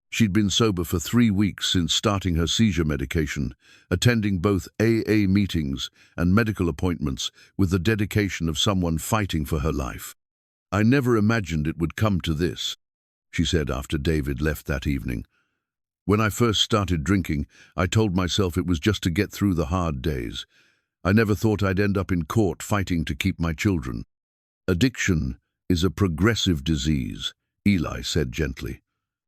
She'd been sober for 3 weeks since starting her seizure medication, attending both AA meetings and medical appointments with the dedication of someone fighting for her life. I never imagined it would come to this, she said after David left that evening. When I first started drinking, I told myself it was just to get through the hard days. I never thought I'd end up in court fighting to keep my children. Addiction is a progressive disease, Eli said gently.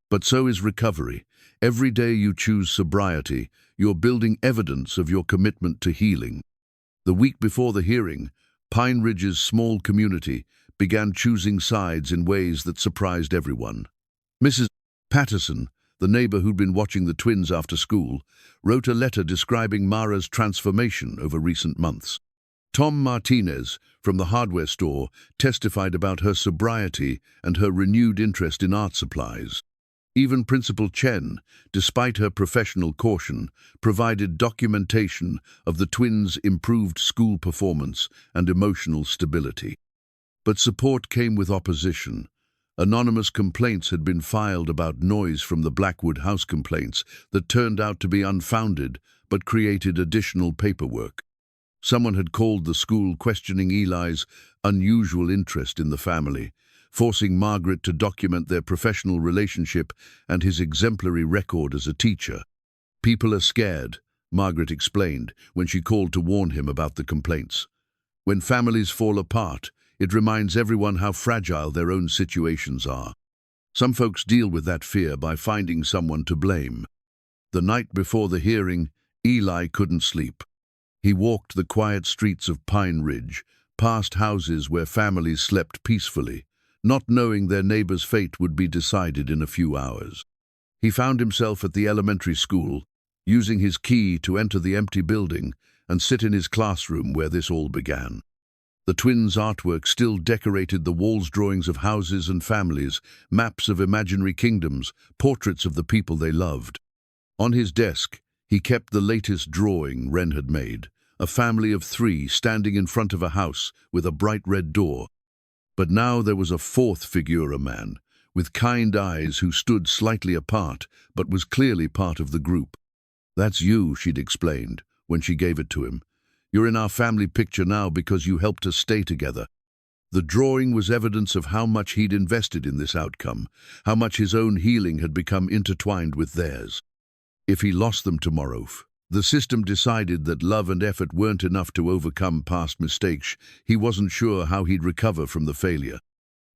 But so is recovery. Every day you choose sobriety, you're building evidence of your commitment to healing. The week before the hearing, Pine Ridge's small community began choosing sides in ways that surprised everyone. Mrs. Patterson, the neighbor who'd been watching the twins after school, wrote a letter describing Mara's transformation over recent months. Tom Martinez, from the hardware store, testified about her sobriety and her renewed interest in art supplies. Even Principal Chen, despite her professional caution, provided documentation of the twins' improved school performance and emotional stability. But support came with opposition. Anonymous complaints had been filed about noise from the Blackwood house complaints that turned out to be unfounded but created additional paperwork. Someone had called the school questioning Eli's unusual interest in the family, forcing Margaret to document their professional relationship and his exemplary record as a teacher. People are scared, Margaret explained when she called to warn him about the complaints. When families fall apart, it reminds everyone how fragile their own situations are. Some folks deal with that fear by finding someone to blame. The night before the hearing, Eli couldn't sleep. He walked the quiet streets of Pine Ridge, past houses where families slept peacefully, not knowing their neighbor's fate would be decided in a few hours. He found himself at the elementary school, using his key to enter the empty building and sit in his classroom where this all began. The twins' artwork still decorated the walls, drawings of houses and families, maps of imaginary kingdoms, portraits of the people they loved. On his desk, he kept the latest drawing Wren had made, a family of 3 standing in front of a house with a bright red door. But now there was a 4th figure, a man, with kind eyes who stood slightly apart, but was clearly part of the group. "That's you," she'd explained, when she gave it to him. "You're in our family picture now because you helped us stay together." The drawing was evidence of how much he'd invested in this outcome, how much his own healing had become intertwined with theirs. If he lost them tomorrow, the system decided that love and effort weren't enough to overcome past mistakes. He wasn't sure how he'd recover from the failure.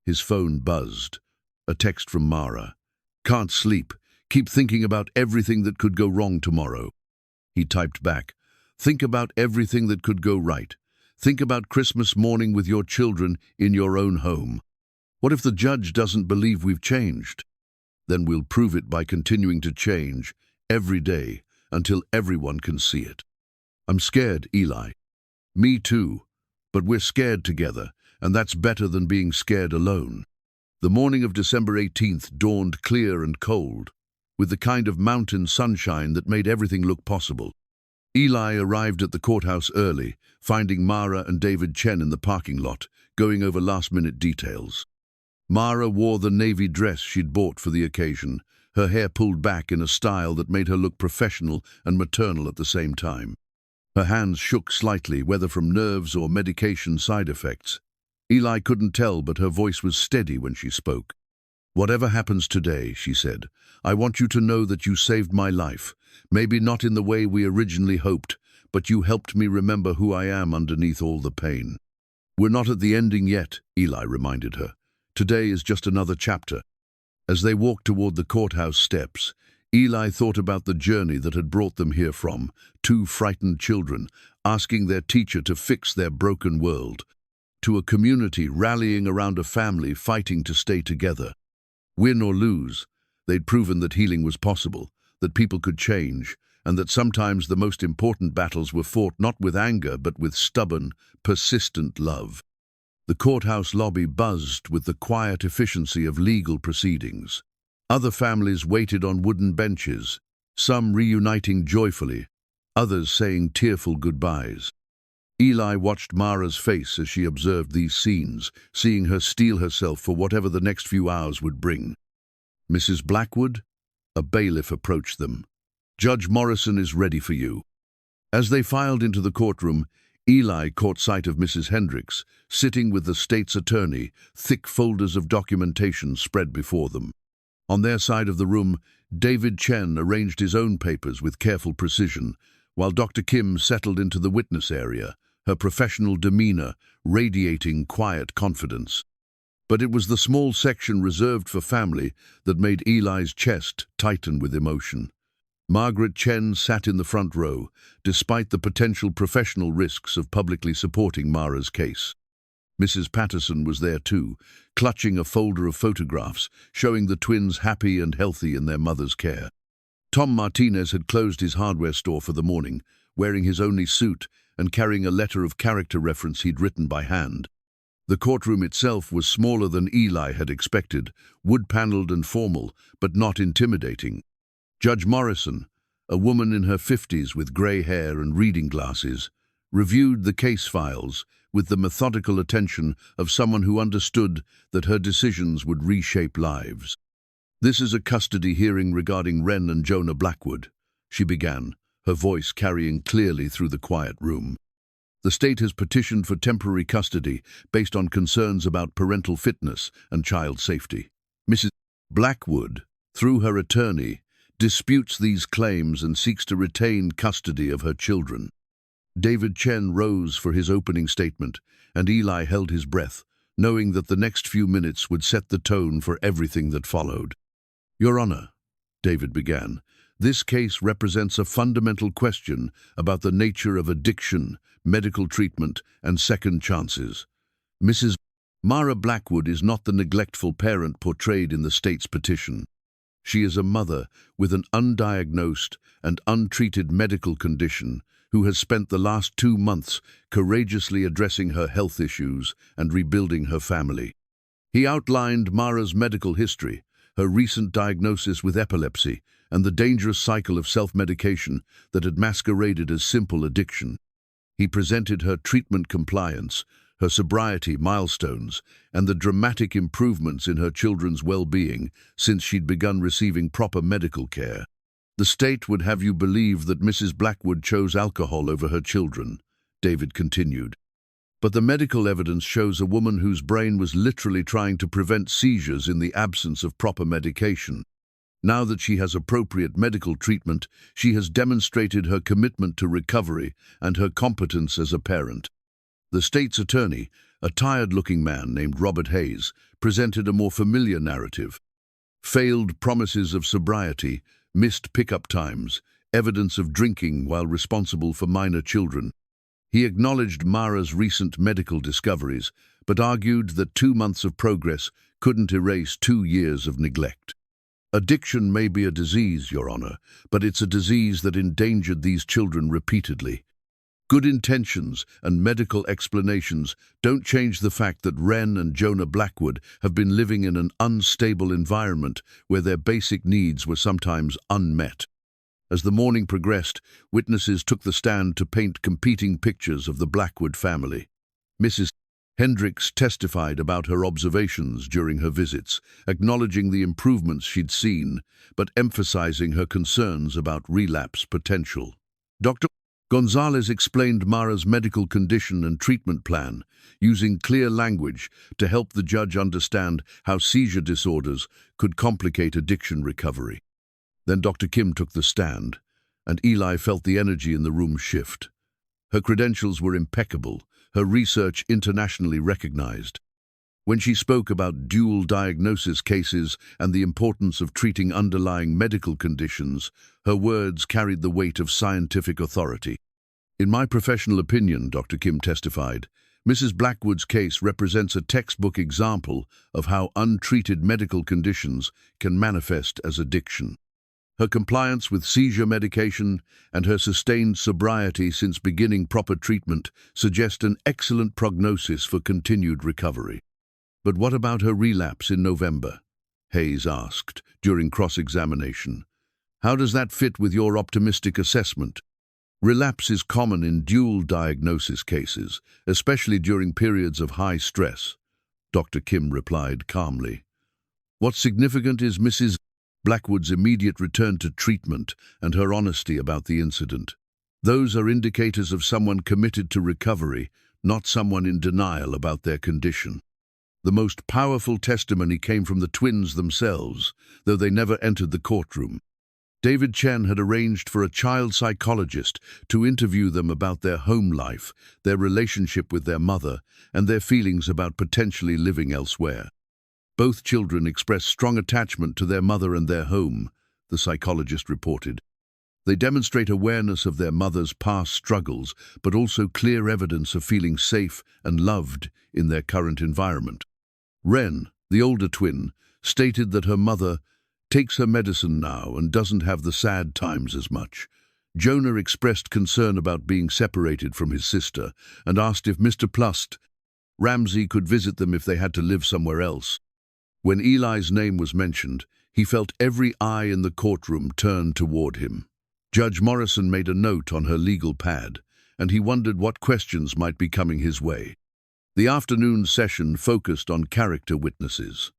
His phone buzzed. A text from Mara. "Can't sleep. Keep thinking about everything that could go wrong tomorrow." He typed back, "Think about everything that could go right. Think about Christmas morning with your children in your own home. What if the judge doesn't believe we've changed? Then we'll prove it by continuing to change every day until everyone can see it." "I'm scared, Eli." "Me too. But we're scared together, and that's better than being scared alone." The morning of December 18th dawned clear and cold, with the kind of mountain sunshine that made everything look possible. Eli arrived at the courthouse early, finding Mara and David Chen in the parking lot, going over last-minute details. Mara wore the navy dress she'd bought for the occasion, her hair pulled back in a style that made her look professional and maternal at the same time. Her hands shook slightly, whether from nerves or medication side effects. Eli couldn't tell, but her voice was steady when she spoke. "Whatever happens today," she said, "I want you to know that you saved my life. Maybe not in the way we originally hoped, but you helped me remember who I am underneath all the pain." "We're not at the ending yet," Eli reminded her. "Today is just another chapter." As they walked toward the courthouse steps, Eli thought about the journey that had brought them here from, 2 frightened children, asking their teacher to fix their broken world, to a community rallying around a family fighting to stay together. Win or lose, they'd proven that healing was possible, that people could change, and that sometimes the most important battles were fought not with anger but with stubborn, persistent love. The courthouse lobby buzzed with the quiet efficiency of legal proceedings. Other families waited on wooden benches, some reuniting joyfully, others saying tearful goodbyes. Eli watched Mara's face as she observed these scenes, seeing her steel herself for whatever the next few hours would bring. "Mrs. Blackwood?" A bailiff approached them. "Judge Morrison is ready for you." As they filed into the courtroom, Eli caught sight of Mrs. Hendricks, sitting with the state's attorney, thick folders of documentation spread before them. On their side of the room, David Chen arranged his own papers with careful precision, while Dr. Kim settled into the witness area, her professional demeanor radiating quiet confidence. But it was the small section reserved for family that made Eli's chest tighten with emotion. Margaret Chen sat in the front row, despite the potential professional risks of publicly supporting Mara's case. Mrs. Patterson was there too, clutching a folder of photographs showing the twins happy and healthy in their mother's care. Tom Martinez had closed his hardware store for the morning, wearing his only suit and carrying a letter of character reference he'd written by hand. The courtroom itself was smaller than Eli had expected, wood-paneled and formal, but not intimidating. Judge Morrison, a woman in her 50s with grey hair and reading glasses, reviewed the case files with the methodical attention of someone who understood that her decisions would reshape lives. "This is a custody hearing regarding Wren and Jonah Blackwood," she began, her voice carrying clearly through the quiet room. "The state has petitioned for temporary custody based on concerns about parental fitness and child safety. Mrs. Blackwood, through her attorney, disputes these claims and seeks to retain custody of her children. David Chen rose for his opening statement, and Eli held his breath, knowing that the next few minutes would set the tone for everything that followed. "Your Honor," David began, "this case represents a fundamental question about the nature of addiction, medical treatment, and second chances. Mrs. Mara Blackwood is not the neglectful parent portrayed in the state's petition. She is a mother with an undiagnosed and untreated medical condition who has spent the last 2 months courageously addressing her health issues and rebuilding her family." He outlined Mara's medical history, her recent diagnosis with epilepsy, and the dangerous cycle of self-medication that had masqueraded as simple addiction. He presented her treatment compliance, her sobriety milestones, and the dramatic improvements in her children's well-being since she'd begun receiving proper medical care. "The state would have you believe that Mrs. Blackwood chose alcohol over her children," David continued. "But the medical evidence shows a woman whose brain was literally trying to prevent seizures in the absence of proper medication. Now that she has appropriate medical treatment, she has demonstrated her commitment to recovery and her competence as a parent." The state's attorney, a tired-looking man named Robert Hayes, presented a more familiar narrative. Failed promises of sobriety, missed pickup times, evidence of drinking while responsible for minor children. He acknowledged Mara's recent medical discoveries, but argued that 2 months of progress couldn't erase 2 years of neglect. "Addiction may be a disease, Your Honor, but it's a disease that endangered these children repeatedly. Good intentions and medical explanations don't change the fact that Ren and Jonah Blackwood have been living in an unstable environment where their basic needs were sometimes unmet." As the morning progressed, witnesses took the stand to paint competing pictures of the Blackwood family. Mrs. Hendricks testified about her observations during her visits, acknowledging the improvements she'd seen, but emphasizing her concerns about relapse potential. Dr. Gonzalez explained Mara's medical condition and treatment plan, using clear language to help the judge understand how seizure disorders could complicate addiction recovery. Then Dr. Kim took the stand, and Eli felt the energy in the room shift. Her credentials were impeccable, her research internationally recognized. When she spoke about dual diagnosis cases and the importance of treating underlying medical conditions, her words carried the weight of scientific authority. "In my professional opinion," Dr. Kim testified, "Mrs. Blackwood's case represents a textbook example of how untreated medical conditions can manifest as addiction. Her compliance with seizure medication and her sustained sobriety since beginning proper treatment suggest an excellent prognosis for continued recovery." "But what about her relapse in November?" Hayes asked during cross-examination. "How does that fit with your optimistic assessment?" "Relapse is common in dual diagnosis cases, especially during periods of high stress," Dr. Kim replied calmly. "What's significant is Mrs. Blackwood's immediate return to treatment and her honesty about the incident. Those are indicators of someone committed to recovery, not someone in denial about their condition." The most powerful testimony came from the twins themselves, though they never entered the courtroom. David Chen had arranged for a child psychologist to interview them about their home life, their relationship with their mother, and their feelings about potentially living elsewhere. Both children expressed strong attachment to their mother and their home, the psychologist reported. They demonstrate awareness of their mother's past struggles, but also clear evidence of feeling safe and loved in their current environment. Ren, the older twin, stated that her mother takes her medicine now and doesn't have the sad times as much. Jonah expressed concern about being separated from his sister and asked if Mr. Ramsey could visit them if they had to live somewhere else. When Eli's name was mentioned, he felt every eye in the courtroom turn toward him. Judge Morrison made a note on her legal pad, and he wondered what questions might be coming his way. The afternoon session focused on character witnesses.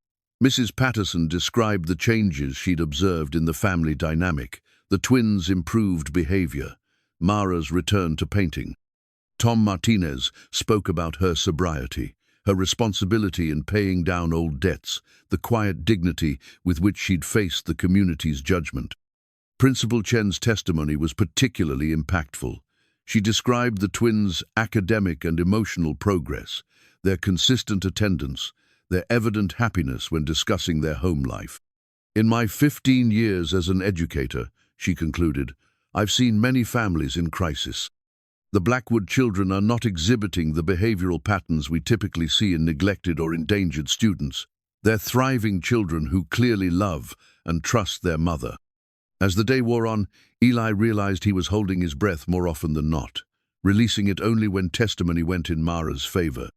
Mrs. Patterson described the changes she'd observed in the family dynamic, the twins' improved behavior, Mara's return to painting. Tom Martinez spoke about her sobriety, her responsibility in paying down old debts, the quiet dignity with which she'd faced the community's judgment. Principal Chen's testimony was particularly impactful. She described the twins' academic and emotional progress, their consistent attendance, their evident happiness when discussing their home life. "In my 15 years as an educator," she concluded, "I've seen many families in crisis. The Blackwood children are not exhibiting the behavioral patterns we typically see in neglected or endangered students. They're thriving children who clearly love and trust their mother." As the day wore on, Eli realized he was holding his breath more often than not, releasing it only when testimony went in Mara's favor.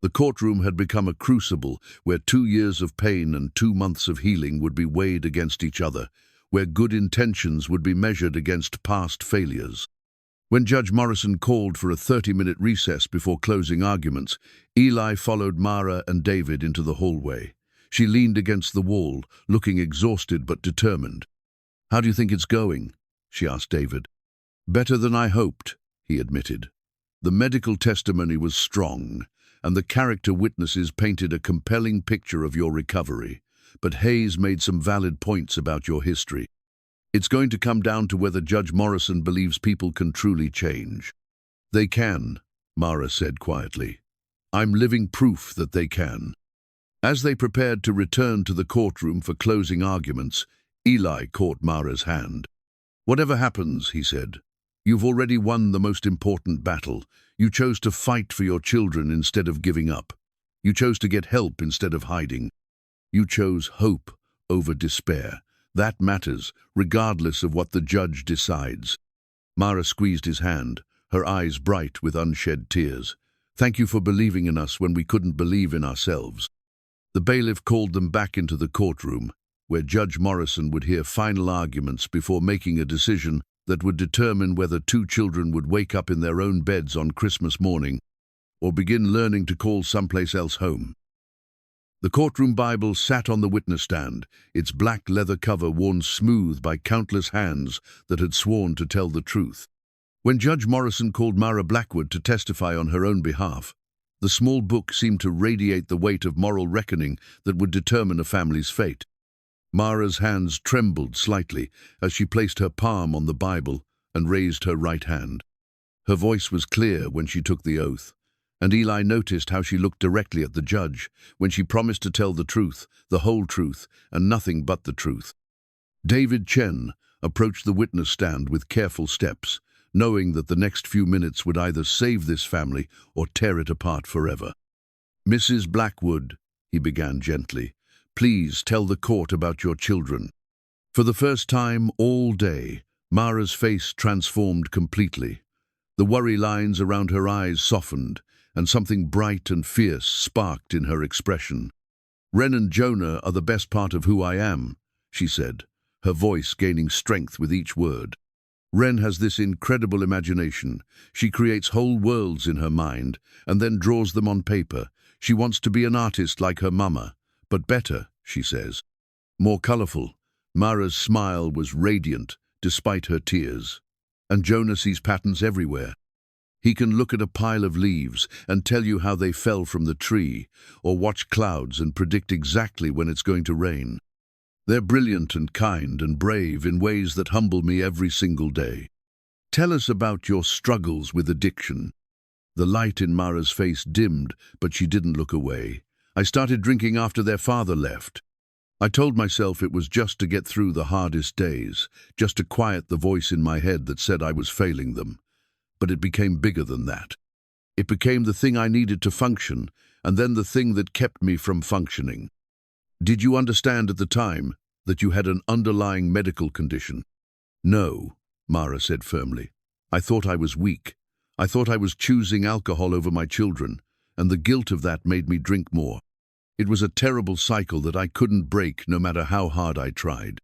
The courtroom had become a crucible where 2 years of pain and 2 months of healing would be weighed against each other, where good intentions would be measured against past failures. When Judge Morrison called for a 30-minute recess before closing arguments, Eli followed Mara and David into the hallway. She leaned against the wall, looking exhausted but determined. "How do you think it's going?" she asked David. "Better than I hoped," he admitted. The medical testimony was strong, and the character witnesses painted a compelling picture of your recovery, but Hayes made some valid points about your history. "It's going to come down to whether Judge Morrison believes people can truly change." "They can," Mara said quietly. "I'm living proof that they can." As they prepared to return to the courtroom for closing arguments, Eli caught Mara's hand. "Whatever happens," he said, "you've already won the most important battle. You chose to fight for your children instead of giving up. You chose to get help instead of hiding. You chose hope over despair. That matters, regardless of what the judge decides." Mara squeezed his hand, her eyes bright with unshed tears. "Thank you for believing in us when we couldn't believe in ourselves." The bailiff called them back into the courtroom, where Judge Morrison would hear final arguments before making a decision that would determine whether 2 children would wake up in their own beds on Christmas morning or begin learning to call someplace else home. The courtroom Bible sat on the witness stand, its black leather cover worn smooth by countless hands that had sworn to tell the truth. When Judge Morrison called Mara Blackwood to testify on her own behalf, the small book seemed to radiate the weight of moral reckoning that would determine a family's fate. Mara's hands trembled slightly as she placed her palm on the Bible and raised her right hand. Her voice was clear when she took the oath, and Eli noticed how she looked directly at the judge when she promised to tell the truth, the whole truth, and nothing but the truth. David Chen approached the witness stand with careful steps, knowing that the next few minutes would either save this family or tear it apart forever. "Mrs. Blackwood," he began gently, "please tell the court about your children." For the first time all day, Mara's face transformed completely. The worry lines around her eyes softened, and something bright and fierce sparked in her expression. "Ren and Jonah are the best part of who I am," she said, her voice gaining strength with each word. "Ren has this incredible imagination. She creates whole worlds in her mind and then draws them on paper. She wants to be an artist like her mama, but better," she says. More colorful, Mara's smile was radiant despite her tears. "And Jonah sees patterns everywhere. He can look at a pile of leaves and tell you how they fell from the tree, or watch clouds and predict exactly when it's going to rain. They're brilliant and kind and brave in ways that humble me every single day. Tell us about your struggles with addiction." The light in Mara's face dimmed, but she didn't look away. "I started drinking after their father left. I told myself it was just to get through the hardest days, just to quiet the voice in my head that said I was failing them. But it became bigger than that. It became the thing I needed to function, and then the thing that kept me from functioning." "Did you understand at the time that you had an underlying medical condition?" "No," Mara said firmly. "I thought I was weak. I thought I was choosing alcohol over my children, and the guilt of that made me drink more. It was a terrible cycle that I couldn't break no matter how hard I tried."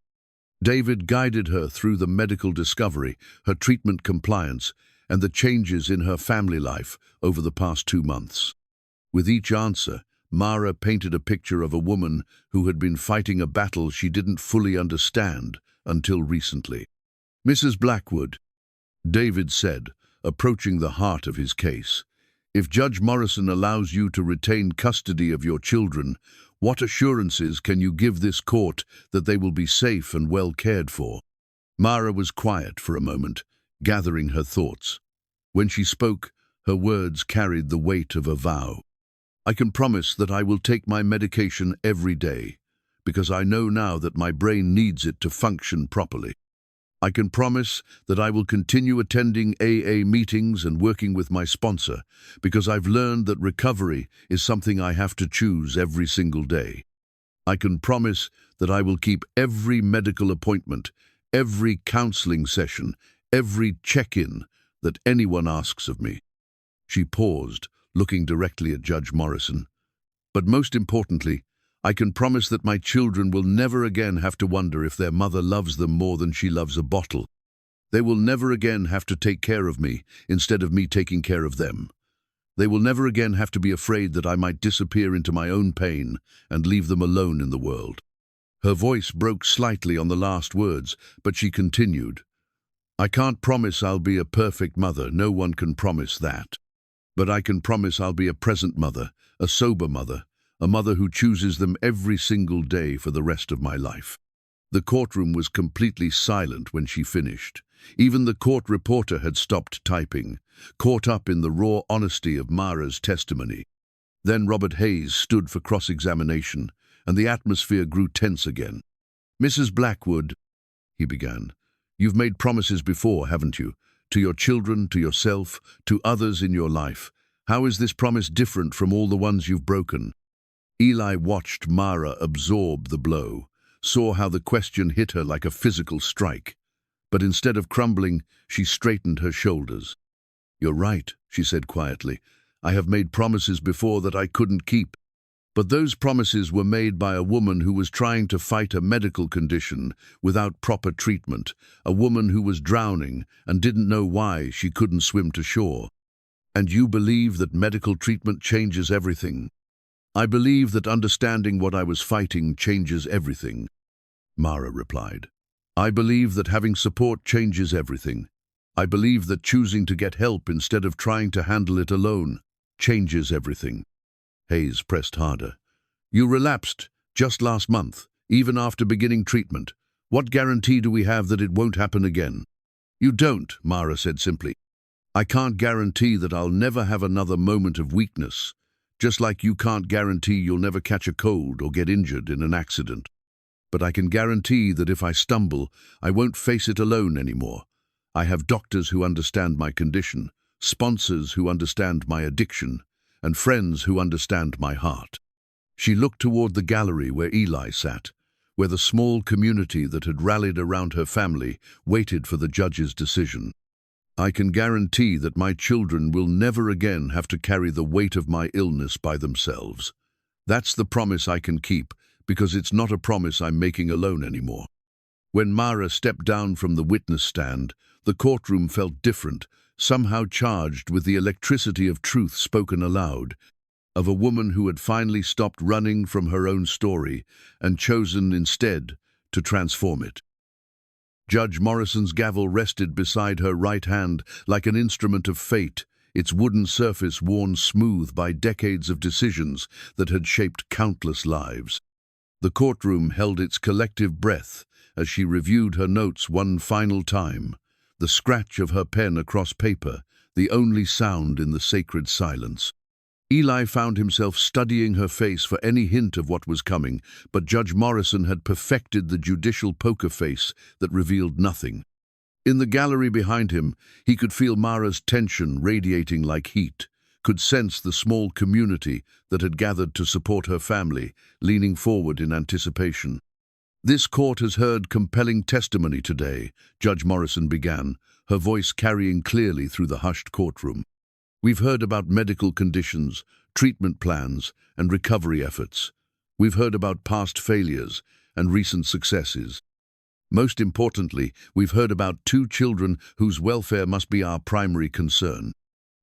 David guided her through the medical discovery, her treatment compliance, and the changes in her family life over the past 2 months. With each answer, Mara painted a picture of a woman who had been fighting a battle she didn't fully understand until recently. "Mrs. Blackwood," David said, approaching the heart of his case, "if Judge Morrison allows you to retain custody of your children, what assurances can you give this court that they will be safe and well cared for?" Mara was quiet for a moment, gathering her thoughts. When she spoke, her words carried the weight of a vow. I can promise that I will take my medication every day, because I know now that my brain needs it to function properly. I can promise that I will continue attending AA meetings and working with my sponsor, because I've learned that recovery is something I have to choose every single day. I can promise that I will keep every medical appointment, every counseling session, every check-in that anyone asks of me. She paused, looking directly at Judge Morrison. But most importantly, I can promise that my children will never again have to wonder if their mother loves them more than she loves a bottle. They will never again have to take care of me instead of me taking care of them. They will never again have to be afraid that I might disappear into my own pain and leave them alone in the world. Her voice broke slightly on the last words, but she continued. I can't promise I'll be a perfect mother, no one can promise that. But I can promise I'll be a present mother, a sober mother, a mother who chooses them every single day for the rest of my life. The courtroom was completely silent when she finished. Even the court reporter had stopped typing, caught up in the raw honesty of Mara's testimony. Then Robert Hayes stood for cross-examination, and the atmosphere grew tense again. Mrs. Blackwood, he began, you've made promises before, haven't you? To your children, to yourself, to others in your life. How is this promise different from all the ones you've broken? Eli watched Mara absorb the blow, saw how the question hit her like a physical strike. But instead of crumbling, she straightened her shoulders. You're right, she said quietly. I have made promises before that I couldn't keep. But those promises were made by a woman who was trying to fight a medical condition without proper treatment, a woman who was drowning and didn't know why she couldn't swim to shore. And you believe that medical treatment changes everything? I believe that understanding what I was fighting changes everything, Mara replied. I believe that having support changes everything. I believe that choosing to get help instead of trying to handle it alone changes everything. Hayes pressed harder. You relapsed just last month, even after beginning treatment. What guarantee do we have that it won't happen again? You don't, Mara said simply. I can't guarantee that I'll never have another moment of weakness, just like you can't guarantee you'll never catch a cold or get injured in an accident. But I can guarantee that if I stumble, I won't face it alone anymore. I have doctors who understand my condition, sponsors who understand my addiction, and friends who understand my heart. She looked toward the gallery where Eli sat, where the small community that had rallied around her family waited for the judge's decision. I can guarantee that my children will never again have to carry the weight of my illness by themselves. That's the promise I can keep, because it's not a promise I'm making alone anymore. When Mara stepped down from the witness stand, the courtroom felt different, somehow charged with the electricity of truth spoken aloud, of a woman who had finally stopped running from her own story and chosen instead to transform it. Judge Morrison's gavel rested beside her right hand like an instrument of fate, its wooden surface worn smooth by decades of decisions that had shaped countless lives. The courtroom held its collective breath as she reviewed her notes one final time, the scratch of her pen across paper, the only sound in the sacred silence. Eli found himself studying her face for any hint of what was coming, but Judge Morrison had perfected the judicial poker face that revealed nothing. In the gallery behind him, he could feel Mara's tension radiating like heat, could sense the small community that had gathered to support her family, leaning forward in anticipation. This court has heard compelling testimony today, Judge Morrison began, her voice carrying clearly through the hushed courtroom. We've heard about medical conditions, treatment plans, and recovery efforts. We've heard about past failures and recent successes. Most importantly, we've heard about 2 children whose welfare must be our primary concern.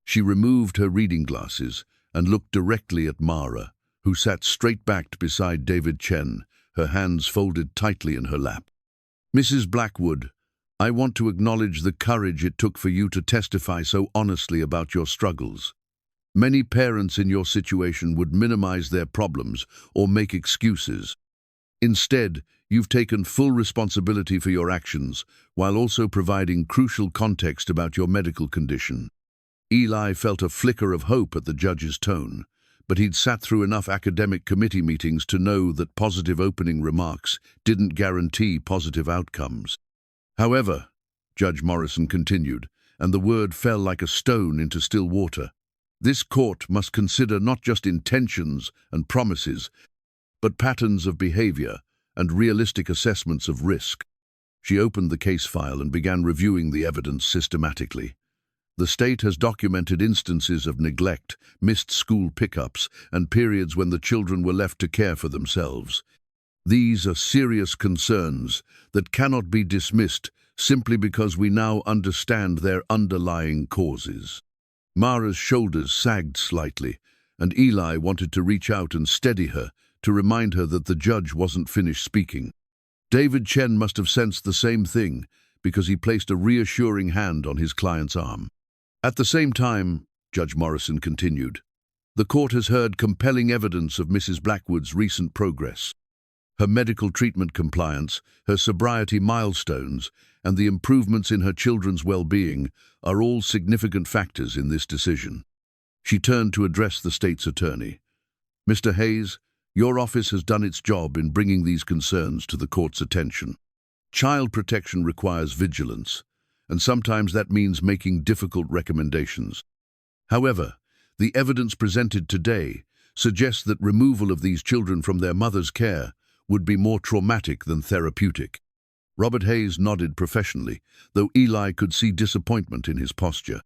She removed her reading glasses and looked directly at Mara, who sat straight-backed beside David Chen, her hands folded tightly in her lap. Mrs. Blackwood, I want to acknowledge the courage it took for you to testify so honestly about your struggles. Many parents in your situation would minimize their problems or make excuses. Instead, you've taken full responsibility for your actions, while also providing crucial context about your medical condition. Eli felt a flicker of hope at the judge's tone, but he'd sat through enough academic committee meetings to know that positive opening remarks didn't guarantee positive outcomes. However, Judge Morrison continued, and the word fell like a stone into still water, this court must consider not just intentions and promises, but patterns of behavior and realistic assessments of risk. She opened the case file and began reviewing the evidence systematically. The state has documented instances of neglect, missed school pickups, and periods when the children were left to care for themselves. These are serious concerns that cannot be dismissed simply because we now understand their underlying causes. Mara's shoulders sagged slightly, and Eli wanted to reach out and steady her, to remind her that the judge wasn't finished speaking. David Chen must have sensed the same thing, because he placed a reassuring hand on his client's arm. At the same time, Judge Morrison continued, the court has heard compelling evidence of Mrs. Blackwood's recent progress. Her medical treatment compliance, her sobriety milestones, and the improvements in her children's well-being are all significant factors in this decision. She turned to address the state's attorney. Mr. Hayes, your office has done its job in bringing these concerns to the court's attention. Child protection requires vigilance, and sometimes that means making difficult recommendations. However, the evidence presented today suggests that removal of these children from their mother's care would be more traumatic than therapeutic. Robert Hayes nodded professionally, though Eli could see disappointment in his posture.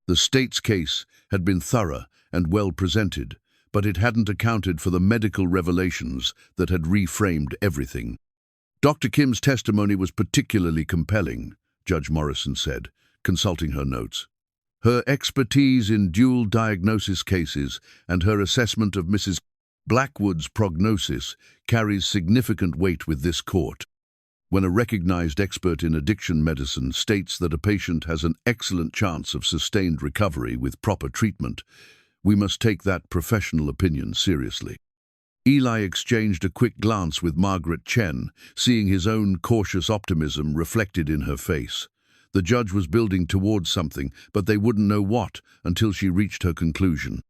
The state's case had been thorough and well presented, but it hadn't accounted for the medical revelations that had reframed everything. Dr. Kim's testimony was particularly compelling, Judge Morrison said, consulting her notes. Her expertise in dual diagnosis cases and her assessment of Mrs. Blackwood's prognosis carries significant weight with this court. When a recognized expert in addiction medicine states that a patient has an excellent chance of sustained recovery with proper treatment, we must take that professional opinion seriously. Eli exchanged a quick glance with Margaret Chen, seeing his own cautious optimism reflected in her face. The judge was building towards something, but they wouldn't know what until she reached her conclusion.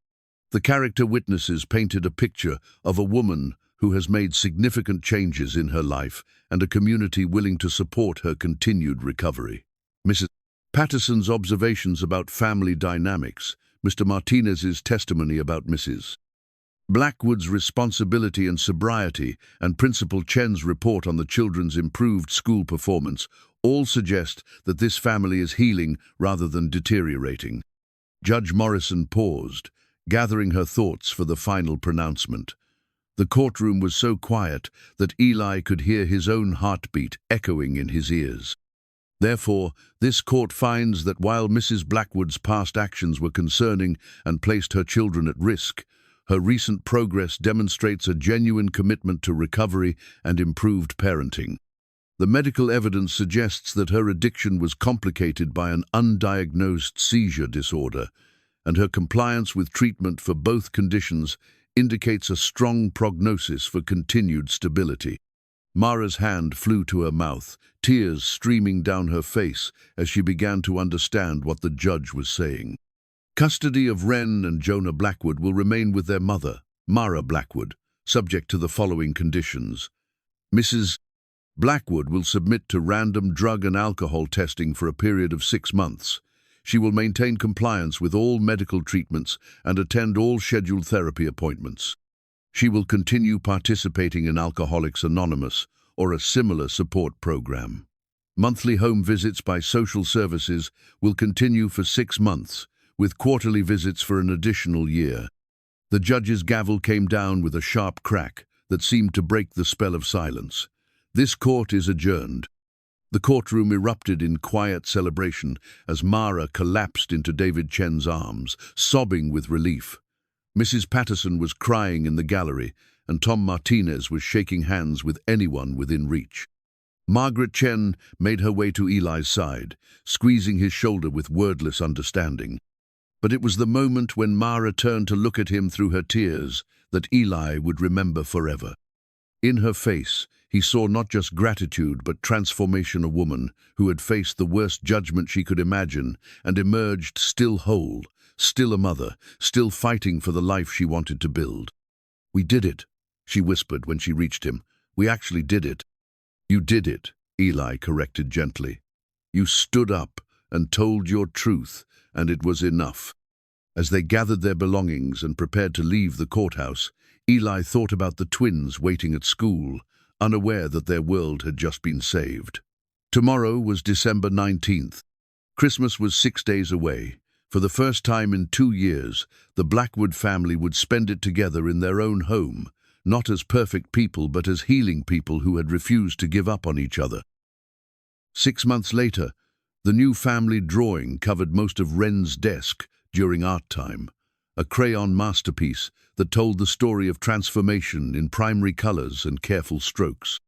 The character witnesses painted a picture of a woman who has made significant changes in her life and a community willing to support her continued recovery. Mrs. Patterson's observations about family dynamics, Mr. Martinez's testimony about Mrs. Blackwood's responsibility and sobriety, and Principal Chen's report on the children's improved school performance all suggest that this family is healing rather than deteriorating. Judge Morrison paused, gathering her thoughts for the final pronouncement. The courtroom was so quiet that Eli could hear his own heartbeat echoing in his ears. Therefore, this court finds that while Mrs. Blackwood's past actions were concerning and placed her children at risk, her recent progress demonstrates a genuine commitment to recovery and improved parenting. The medical evidence suggests that her addiction was complicated by an undiagnosed seizure disorder, and her compliance with treatment for both conditions indicates a strong prognosis for continued stability. Mara's hand flew to her mouth, tears streaming down her face as she began to understand what the judge was saying. Custody of Wren and Jonah Blackwood will remain with their mother, Mara Blackwood, subject to the following conditions. Mrs. Blackwood will submit to random drug and alcohol testing for a period of 6 months. She will maintain compliance with all medical treatments and attend all scheduled therapy appointments. She will continue participating in Alcoholics Anonymous or a similar support program. Monthly home visits by social services will continue for 6 months, with quarterly visits for an additional year. The judge's gavel came down with a sharp crack that seemed to break the spell of silence. This court is adjourned. The courtroom erupted in quiet celebration as Mara collapsed into David Chen's arms, sobbing with relief. Mrs. Patterson was crying in the gallery, and Tom Martinez was shaking hands with anyone within reach. Margaret Chen made her way to Eli's side, squeezing his shoulder with wordless understanding. But it was the moment when Mara turned to look at him through her tears that Eli would remember forever. In her face, he saw not just gratitude but transformation, a woman who had faced the worst judgment she could imagine and emerged still whole, still a mother, still fighting for the life she wanted to build. "We did it," she whispered when she reached him. "We actually did it." "You did it," Eli corrected gently. "You stood up and told your truth, and it was enough." As they gathered their belongings and prepared to leave the courthouse, Eli thought about the twins waiting at school, unaware that their world had just been saved. Tomorrow was December 19th. Christmas was 6 days away. For the first time in 2 years, the Blackwood family would spend it together in their own home, not as perfect people but as healing people who had refused to give up on each other. 6 months later, the new family drawing covered most of Wren's desk during art time, a crayon masterpiece that told the story of transformation in primary colors and careful strokes.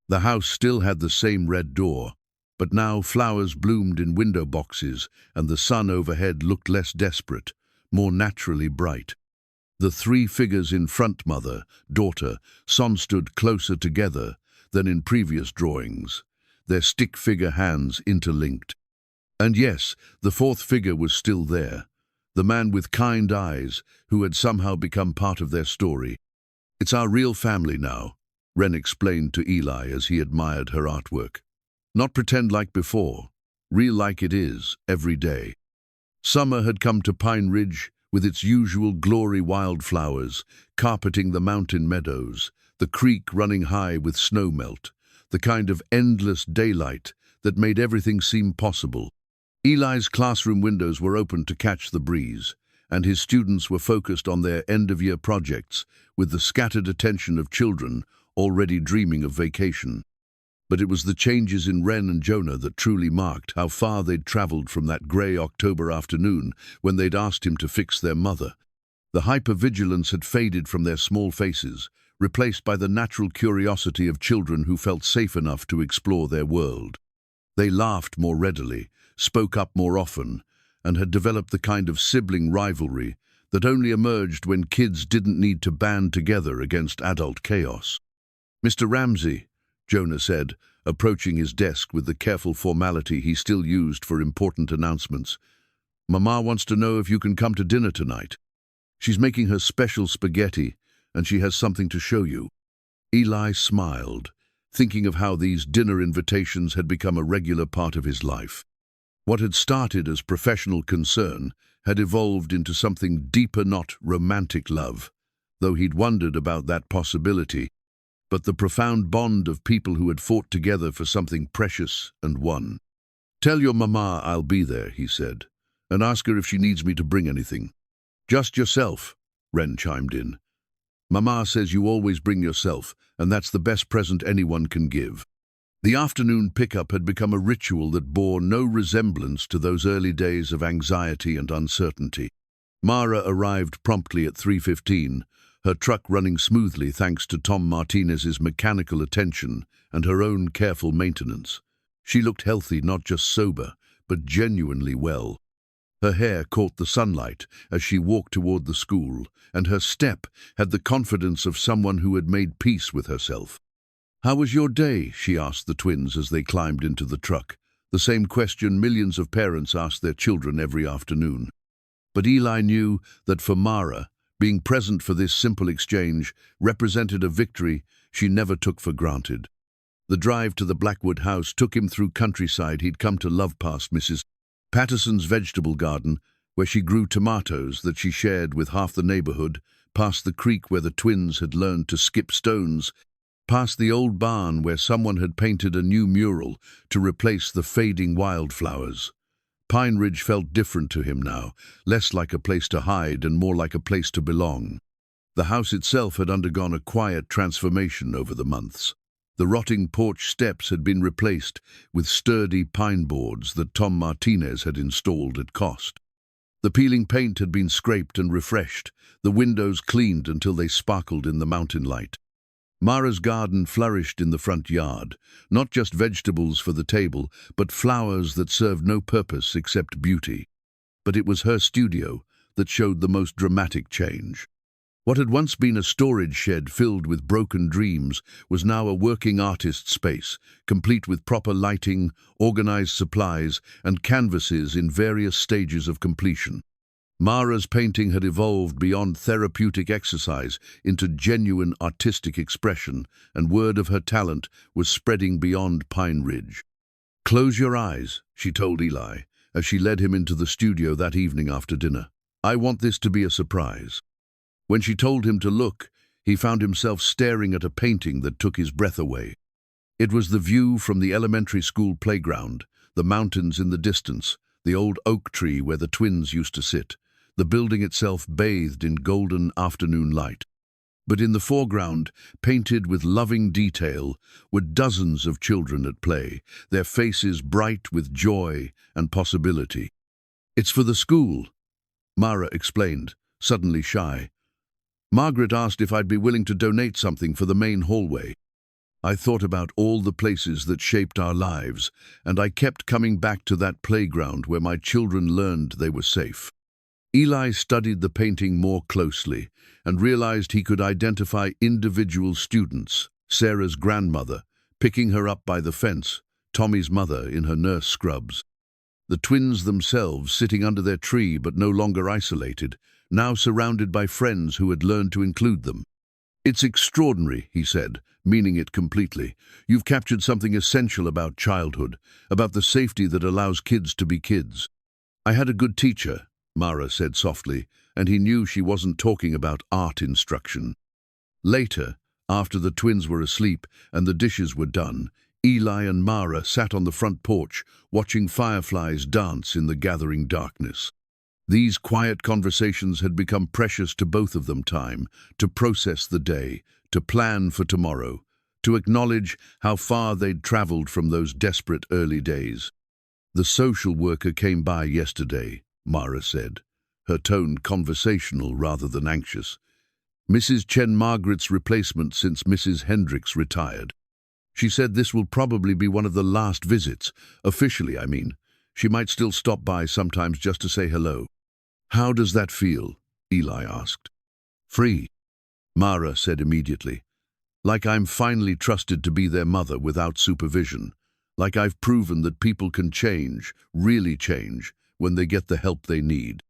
The house still had the same red door, but now flowers bloomed in window boxes and the sun overhead looked less desperate, more naturally bright. The 3 figures in front, mother, daughter, son, stood closer together than in previous drawings, their stick figure hands interlinked. And yes, the 4th figure was still there, the man with kind eyes who had somehow become part of their story. "It's our real family now," Wren explained to Eli as he admired her artwork. "Not pretend like before, real like it is, every day." Summer had come to Pine Ridge with its usual glory, wildflowers carpeting the mountain meadows, the creek running high with snow melt, the kind of endless daylight that made everything seem possible. Eli's classroom windows were open to catch the breeze, and his students were focused on their end-of-year projects with the scattered attention of children already dreaming of vacation. But it was the changes in Wren and Jonah that truly marked how far they'd traveled from that grey October afternoon when they'd asked him to fix their mother. The hypervigilance had faded from their small faces, replaced by the natural curiosity of children who felt safe enough to explore their world. They laughed more readily, spoke up more often, and had developed the kind of sibling rivalry that only emerged when kids didn't need to band together against adult chaos. "Mr. Ramsey," Jonah said, approaching his desk with the careful formality he still used for important announcements. "Mama wants to know if you can come to dinner tonight. She's making her special spaghetti, and she has something to show you." Eli smiled, thinking of how these dinner invitations had become a regular part of his life. What had started as professional concern had evolved into something deeper, not romantic love, though he'd wondered about that possibility, but the profound bond of people who had fought together for something precious and won. "Tell your mama I'll be there," he said, "and ask her if she needs me to bring anything." "Just yourself," Wren chimed in. "Mama says you always bring yourself, and that's the best present anyone can give." The afternoon pickup had become a ritual that bore no resemblance to those early days of anxiety and uncertainty. Mara arrived promptly at 3:15, her truck running smoothly thanks to Tom Martinez's mechanical attention and her own careful maintenance. She looked healthy, not just sober, but genuinely well. Her hair caught the sunlight as she walked toward the school, and her step had the confidence of someone who had made peace with herself. "How was your day?" she asked the twins as they climbed into the truck, the same question millions of parents ask their children every afternoon. But Eli knew that for Mara, being present for this simple exchange represented a victory she never took for granted. The drive to the Blackwood house took him through countryside he'd come to love, past Mrs. Patterson's vegetable garden, where she grew tomatoes that she shared with half the neighborhood, past the creek where the twins had learned to skip stones, past the old barn where someone had painted a new mural to replace the fading wildflowers. Pine Ridge felt different to him now, less like a place to hide and more like a place to belong. The house itself had undergone a quiet transformation over the months. The rotting porch steps had been replaced with sturdy pine boards that Tom Martinez had installed at cost. The peeling paint had been scraped and refreshed, the windows cleaned until they sparkled in the mountain light. Mara's garden flourished in the front yard, not just vegetables for the table, but flowers that served no purpose except beauty. But it was her studio that showed the most dramatic change. What had once been a storage shed filled with broken dreams was now a working artist's space, complete with proper lighting, organized supplies, and canvases in various stages of completion. Mara's painting had evolved beyond therapeutic exercise into genuine artistic expression, and word of her talent was spreading beyond Pine Ridge. "Close your eyes," she told Eli, as she led him into the studio that evening after dinner. "I want this to be a surprise." When she told him to look, he found himself staring at a painting that took his breath away. It was the view from the elementary school playground, the mountains in the distance, the old oak tree where the twins used to sit, the building itself bathed in golden afternoon light. But in the foreground, painted with loving detail, were dozens of children at play, their faces bright with joy and possibility. "It's for the school," Mara explained, suddenly shy. "Margaret asked if I'd be willing to donate something for the main hallway." I thought about all the places that shaped our lives, and I kept coming back to that playground where my children learned they were safe. Eli studied the painting more closely and realized he could identify individual students: Sarah's grandmother, picking her up by the fence, Tommy's mother in her nurse scrubs. The twins themselves sitting under their tree but no longer isolated, now surrounded by friends who had learned to include them. "It's extraordinary," he said, meaning it completely. "You've captured something essential about childhood, about the safety that allows kids to be kids." "I had a good teacher," Mara said softly, and he knew she wasn't talking about art instruction. Later, after the twins were asleep and the dishes were done, Eli and Mara sat on the front porch, watching fireflies dance in the gathering darkness. These quiet conversations had become precious to both of them: time to process the day, to plan for tomorrow, to acknowledge how far they'd traveled from those desperate early days. "The social worker came by yesterday," Mara said, her tone conversational rather than anxious. "Mrs. Chen, Margaret's replacement since Mrs. Hendricks retired. She said this will probably be one of the last visits, officially, I mean. She might still stop by sometimes just to say hello." "How does that feel?" Eli asked. "Free," Mara said immediately. "Like I'm finally trusted to be their mother without supervision. Like I've proven that people can change, really change, when they get the help they need."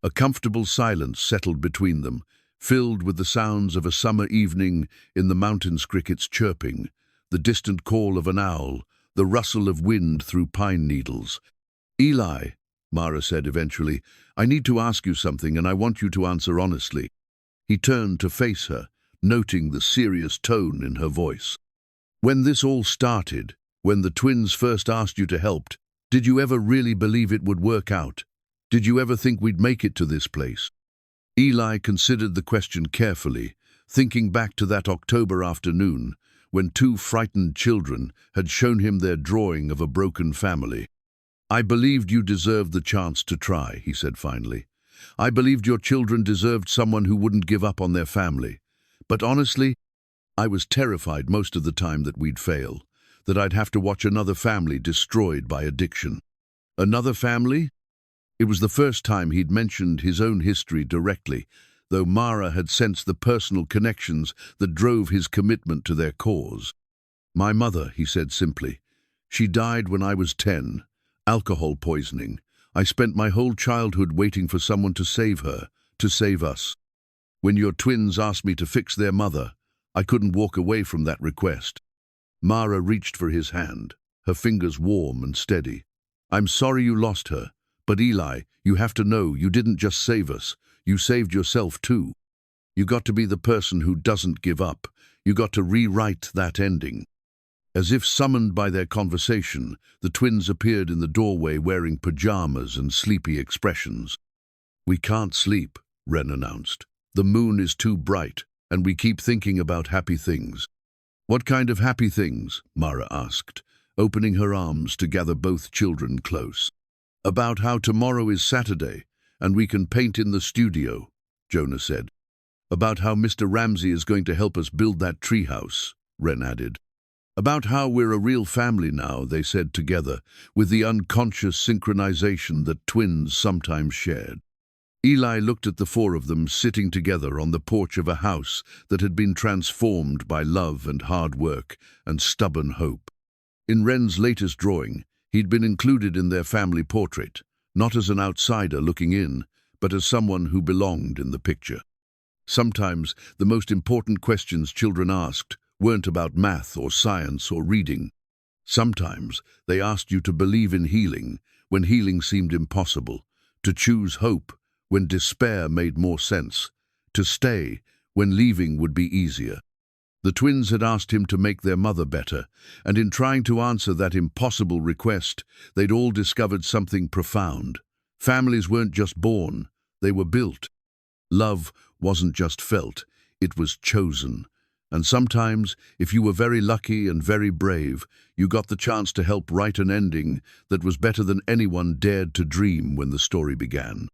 A comfortable silence settled between them, filled with the sounds of a summer evening in the mountains, crickets chirping, the distant call of an owl, the rustle of wind through pine needles. "Eli," Mara said eventually, "I need to ask you something, and I want you to answer honestly." He turned to face her, noting the serious tone in her voice. "When this all started, when the twins first asked you to help, did you ever really believe it would work out? Did you ever think we'd make it to this place?" Eli considered the question carefully, thinking back to that October afternoon when two frightened children had shown him their drawing of a broken family. "I believed you deserved the chance to try," he said finally. "I believed your children deserved someone who wouldn't give up on their family. But honestly, I was terrified most of the time that we'd fail, that I'd have to watch another family destroyed by addiction." "Another family?" It was the first time he'd mentioned his own history directly, though Mara had sensed the personal connections that drove his commitment to their cause. "My mother," he said simply. "She died when I was 10. Alcohol poisoning. I spent my whole childhood waiting for someone to save her, to save us. When your twins asked me to fix their mother, I couldn't walk away from that request." Mara reached for his hand, her fingers warm and steady. "I'm sorry you lost her, but Eli, you have to know you didn't just save us, you saved yourself too. You got to be the person who doesn't give up. You got to rewrite that ending." As if summoned by their conversation, the twins appeared in the doorway wearing pajamas and sleepy expressions. "We can't sleep," Ren announced. "The moon is too bright, and we keep thinking about happy things." "What kind of happy things?" Mara asked, opening her arms to gather both children close. "About how tomorrow is Saturday, and we can paint in the studio," Jonah said. "About how Mr. Ramsey is going to help us build that treehouse," Ren added. "About how we're a real family now," they said together, with the unconscious synchronization that twins sometimes shared. Eli looked at the four of them sitting together on the porch of a house that had been transformed by love and hard work and stubborn hope. In Wren's latest drawing, he'd been included in their family portrait, not as an outsider looking in, but as someone who belonged in the picture. Sometimes the most important questions children asked weren't about math or science or reading. Sometimes they asked you to believe in healing when healing seemed impossible, to choose hope when despair made more sense, to stay when leaving would be easier. The twins had asked him to make their mother better, and in trying to answer that impossible request, they'd all discovered something profound. Families weren't just born, they were built. Love wasn't just felt, it was chosen. And sometimes, if you were very lucky and very brave, you got the chance to help write an ending that was better than anyone dared to dream when the story began.